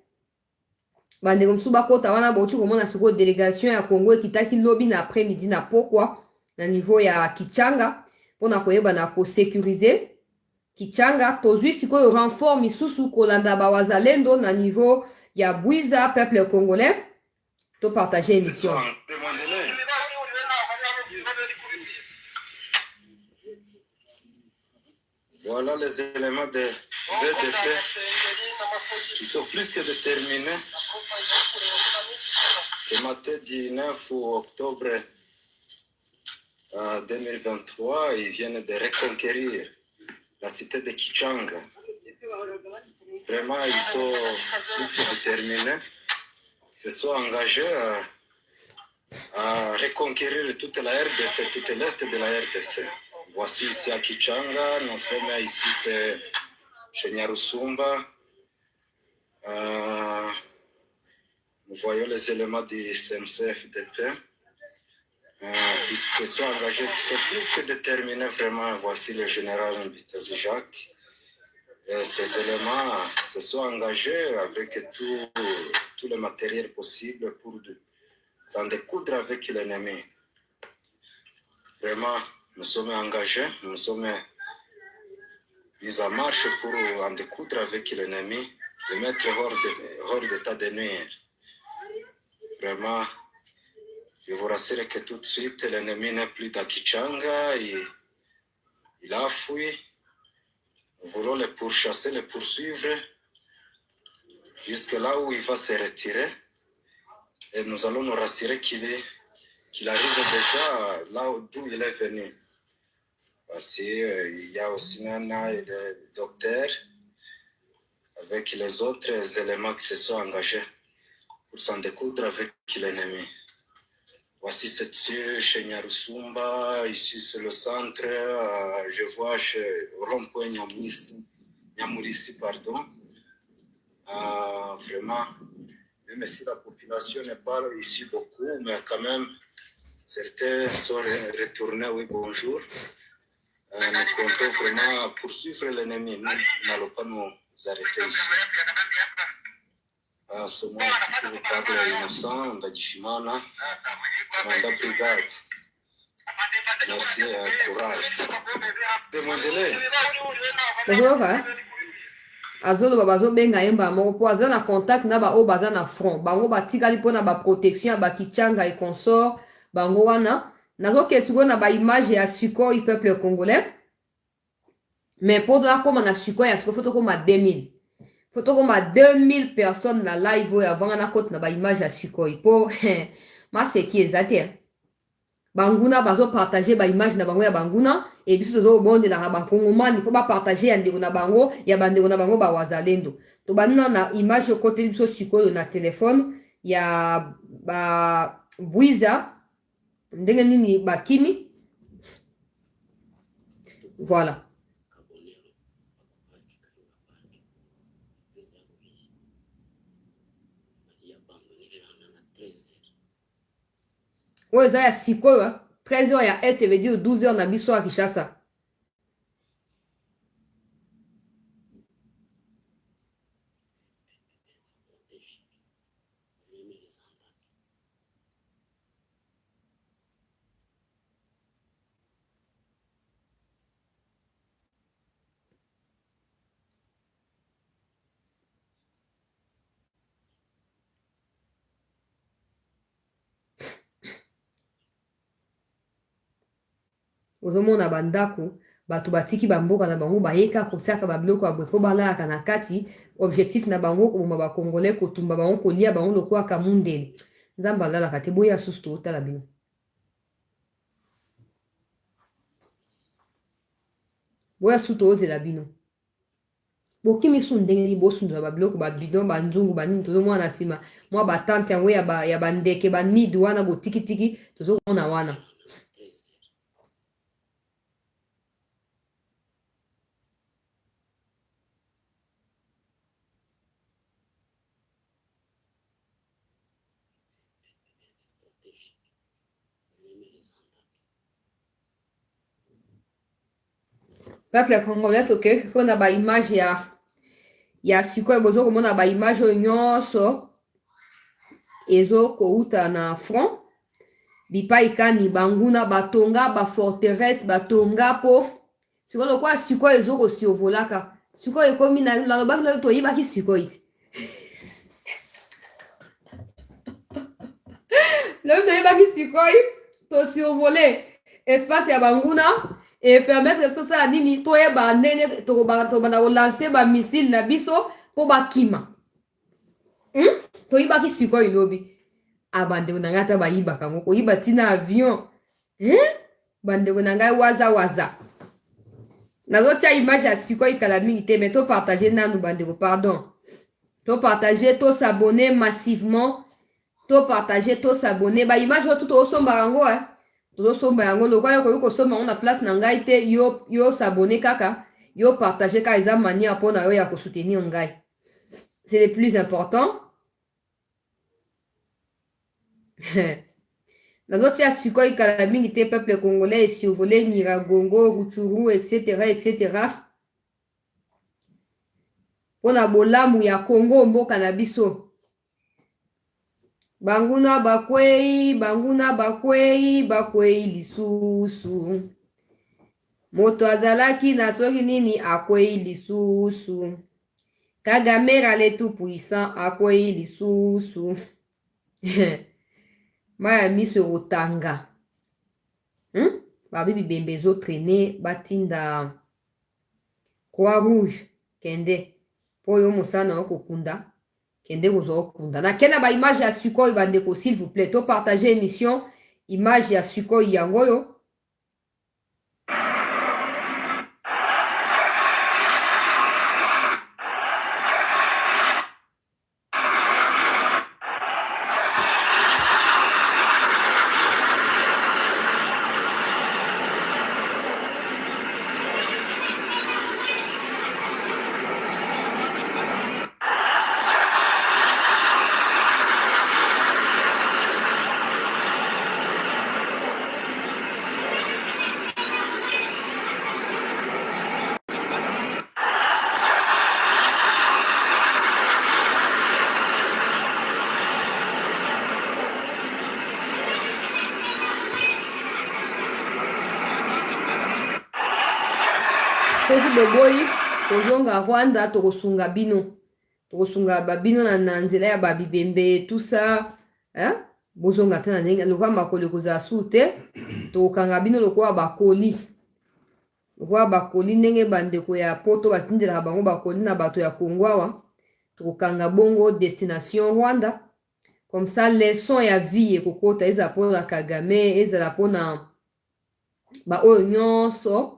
Bandeko Msubako tawana bautu comment na siko délégation ya Congo ekitaki lobby na après-midi na pokwa na niveau ya Kichanga pona koyeba na ko sécuriser Kichanga tozui siko yo renfort misusu kolanda ba Wazalendo na niveau ya Bwiza peuple congolais. To partager l'émission. Voilà les éléments de VDP qui sont plus que déterminés. Ce matin 19 octobre 2023, ils viennent de reconquérir la cité de Kichanga. Vraiment, ils sont plus que déterminés. Ils se sont engagés à reconquérir toute la RDC, tout l'est de la RDC. Voici ici à Kichanga, nous sommes ici chez Nyarusumba. Nous voyons les éléments du CMC-FDP qui se sont engagés, qui sont plus que déterminés vraiment. Voici le général Mbitazi Jacques. Et ces éléments se sont engagés avec tout le matériel possible pour s'en découdre avec l'ennemi. Vraiment, nous sommes engagés, nous sommes mis en marche pour en découdre avec l'ennemi et mettre hors d'état de nuire. Vraiment, je vous rassure que tout de suite, l'ennemi n'est plus dans Kichanga, il a fui. Nous voulons le pourchasser, le poursuivre jusque là où il va se retirer. Et nous allons nous rassurer qu'il arrive déjà là d'où il est venu. Parce qu'il y a aussi maintenant le docteur avec les autres éléments qui se sont engagés pour s'en découdre avec l'ennemi. Voici cette chez Nyarusumba, ici c'est le centre, je vois chez Rond-Point Nyamourissi, pardon. Vraiment, même si la population n'est pas ici beaucoup, mais quand même, certains sont retournés, oui, bonjour. Nous comptons vraiment poursuivre l'ennemi. Nous n'allons pas nous arrêter ici. C'est moi ici qui vous parle innocent, Ndagishimana, commandant brigade. Merci, courage. Demandez-les. Azolo babazo benga yemba moko po aza na contact na ba o baza na front bango batikali pona ba protection ba kichanga et consort bango wana nazo kesugo na ba image ya Sukhoi peuple congolais mais pour la comme na Sukhoi ya photo comme 2000 photo comme 2000 personnes na live oyo avant na côté na ba image ya Sukhoi po ma c'est qui ezate banguna bazo partager ba image na bango ya banguna et biso tozo bonde na ba kongomani ko ba partager ya ndeko na bango ya bandeko na bango ba wazalendo to banina na image côté biso Sukhoi na téléphone ya ba Bwiza ndenge nini bakimi voilà. Ouais, ça y a 6 heures, 13h ya Est, veut dire 12h na biso à Kinshasa. Ozomona bandako bato batiki bamboka na bango bayeka kosiaka babiloko ya boye po balalaka na kati objectif na bango koboma bakongolais kotumba bango kolia bango lokwaka mundele nzambe alalaka te boya susu tootala bino boya susu toozela bino bokimi su ndenge nini bosundula babiloko babidon banzungu banini tozomona na nsima mwa batante yango ya bandeke banidi wana botikitiki tozomona wana. Peuple congolais ok qu'on a ba image ya Sukhoi bozo komona ba image nyonso ezo kouta na front bipai kani banguna batonga ba forteresse batonga po sikoyo kwa Sukhoi ezo ko siovolaka Sukhoi ekomi na lobaki na to yibaki Sukhoi le to yibaki Sukhoi to siovoler espace ya banguna et permettre que ça nini toye ba nene to ba lancer ba missile na biso po ba kima to yiba ki Sukhoi lobi abande unangata ba yiba kango ko yiba tina avion bande unangai waza nazotia image ya Sukhoi kala mingi te mais to partager nanu bande pardon to partager to s'abonner massivement to partager to s'abonner ba image tout au somba rango tozosomba yango lokwa yo koyi kosomba yango na place na ngai te yo s'abonner kaka yo partager ka eza manière mpona yo ya kosoutenir ngai c'est le plus important. nazotia Sukhoi kala mingi te peuple congolais survolé Nyiragongo Rutshuru etc mpona bolamu ya Congo mboka na biso. Banguna bakwei lisusu moto azalaki na soki nini akwei lisusu Kagame rale tout puissant akwei lisusu maya miso rotanga babibi bembezo traîner batinda Croix Rouge kende po yo mosana okokunda kende kunda na kena ba image ya Sukhoi bandeko s'il vous plaît to partager émission image ya Sukhoi yango yo soki boboyi kozonga Rwanda tokosunga bino babino na nzela ya babibembe tout ça hein bozonga te na ndenge lokola makolo kozala su te tokokanga bino lokola bakoli ndenge bandeko ya poto batindelaka bango bakoli na bato ya Kongo awa tokokanga bongo destination Rwanda comme ça leçon ya vie ekokota ezala mpona Kagame ezala mpona baoyo nyonso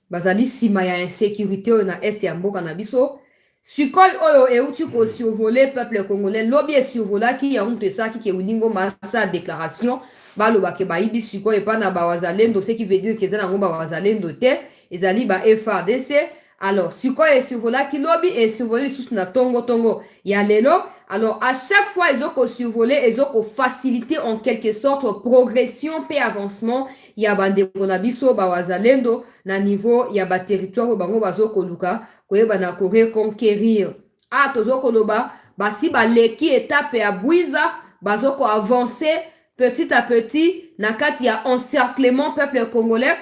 bazali nsima ya insécurité oyo na este ya mboka na biso sikoyo oyo euti kosurvole peuple congolais lobi esurvolaki yango moto esalaki ke ulingo masa déclaration balobake bayibi sikoyo epa na bawazalendo ce qui veut dire ke eza nango bawazalendo te ezali ba FARDC alors sikoyo esurvolaki lobi esurvole lisusu na tongo ya lelo alors à chaque fois ezokosurvole ezokofaciliter en quelque sorte progression pe avancement ya bandeko na biso bawazalendo na niveau ya ba territoire bango bazokoluka koyeba na reconquérir tozokoloba basi baleki étape ya bwiza bazoko avancer petit à petit na kati ya encerclement peuple congolais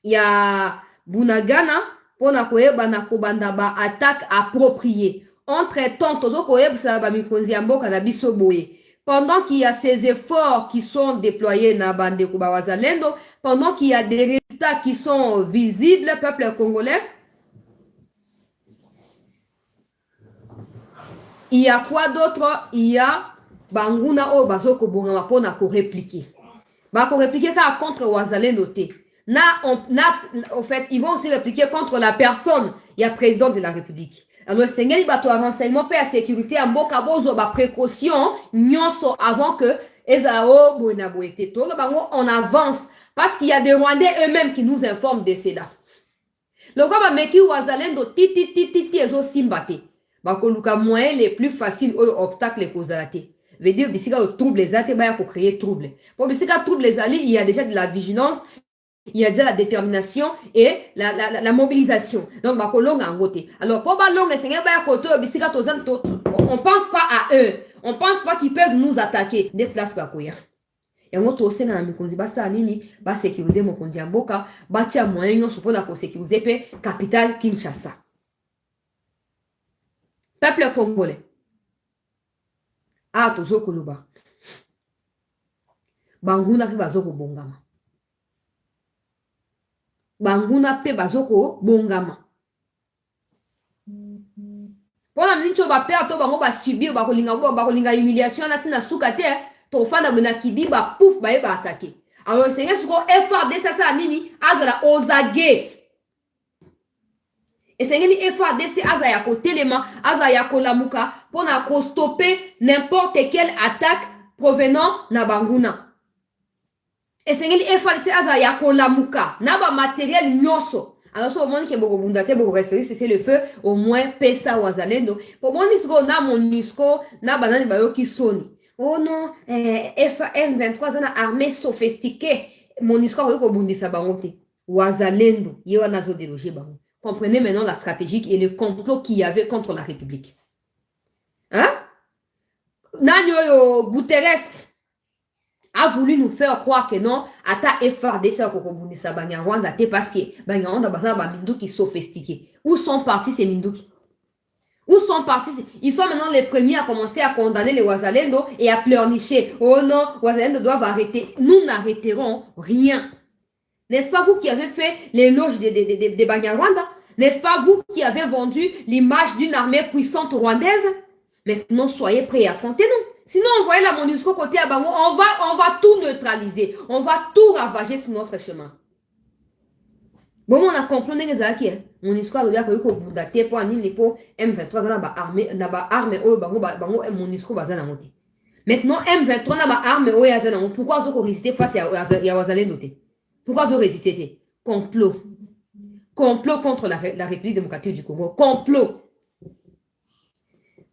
ya Bunagana pona koyeba na kobanda ba attaque appropriée entre temps tozokoyebisa ba mikonzi ya mboka na biso boye. Pendant qu'il y a ces efforts qui sont déployés na bandeko bawazalendo, pendant qu'il y a des résultats qui sont visibles, peuple congolais, il y a quoi d'autre? Il y a banguna o bazoko bongama pona ko répliquer. Ba ko répliquer ka contre wazalendo te. En fait, ils vont aussi répliquer contre la personne, il y a président de la République. Alors, Seigneur, bato renseignement pe à sécurité en boka bozo ba précaution nyonso avant que ezao bona boete to on avance parce qu'il y a des Rwandais eux-mêmes qui nous informent de cela. Le quoi ba meki wazalendo titi ezo simbate. Ba ko luka moyen les plus faciles aux obstacles kozalate. Veut dire bisika au trouble les ate ba ko créer trouble. Pour bisika trouble les alliés, il y a déjà de la vigilance. Il y a déjà la détermination et la mobilisation. Donc, alors, pour on pense pas à eux. On pense pas qu'ils peuvent nous attaquer. Des places bakoya. Et on to senga na mikonzi basa nini ba sécuriser mokonzi ya mboka ba tia moyen nyonso pona ko sécuriser pe capitale Kinshasa. Peuple congolais. Tozokoloba. Banguna ki bazoko bongama. Banguna pe bazoko bongama. Pona mnicho ba pe ato bango ba subir ba kolinga humiliation na tina sukate to fana bena kidi ba pouf ba eba attaquer. Alors c'est suko FARDC ça nini azala ozage. Et c'est ngeli FARDC aza ya ko telema aza ya ko lamuka pona ko stopper n'importe quelle attaque provenant na banguna. Et c'est ngeli FARDC aza ya ko lamuka na ba matériel nyoso. Alors au moins que beaucoup bundate beaucoup respecter c'est le feu au moins pesa wazalendo. Pour moi nisco na monisco na banani bayo ki soni. Oh non, M23 zana armée sophistiquée. Monisco ko bundisa bangote. Wazalendo yewa nazo déloger bango. Comprenez maintenant la stratégie et le complot qu'il y avait contre la République. Hein? Nanyo Guterres a voulu nous faire croire que non, ata FARDC kokobundisa banya Rwanda te parce que banya Rwanda basa ba minduki sophistiqués. Où sont partis ces minduki? Où sont partis? Ils sont maintenant les premiers à commencer à condamner les Wazalendo et à pleurnicher. Oh non, Wazalendo doivent arrêter. Nous n'arrêterons rien. N'est-ce pas vous qui avez fait l'éloge des Banya Rwanda? N'est-ce pas vous qui avez vendu l'image d'une armée puissante rwandaise? Maintenant, soyez prêts à affronter nous. Sinon, on voyait la MONUSCO côté à Bango, on va tout neutraliser. On va tout ravager sur notre chemin. Bon, on a compris les Zaki. MONUSCO a dit que vous datez pour un pour M23 dans la armée, Bango MONUSCO bazana monter. Maintenant, M23 dans la armée, pourquoi vous résister face à Wazalendo? Pourquoi vous résistez? Complot. Complot contre la République démocratique du Congo. Complot.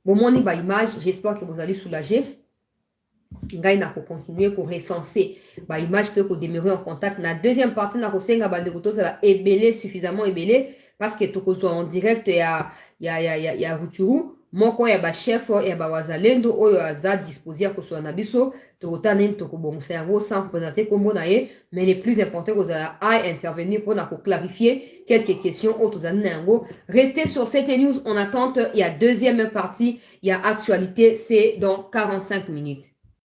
Bon, mon image, j'espère que vous allez soulager. Ngai na ko continuer ko recenser ba image peut ko demeurer en contact na deuxième partie na ko senga bande ko ça ébélé suffisamment ébélé parce que to ko soit en direct ya Rutshuru moko ya ba chef ya ba wazalendo oyo aza disposé à kosola na biso tokota nini tokobongisa yango sans représenter kombo na ye, mais le plus important kozala à intervenir pour na clarifier quelques questions oyo tozali na yango. Restez sur cette news en attente, il y a deuxième partie, il y a actualité, c'est dans 45 minutes.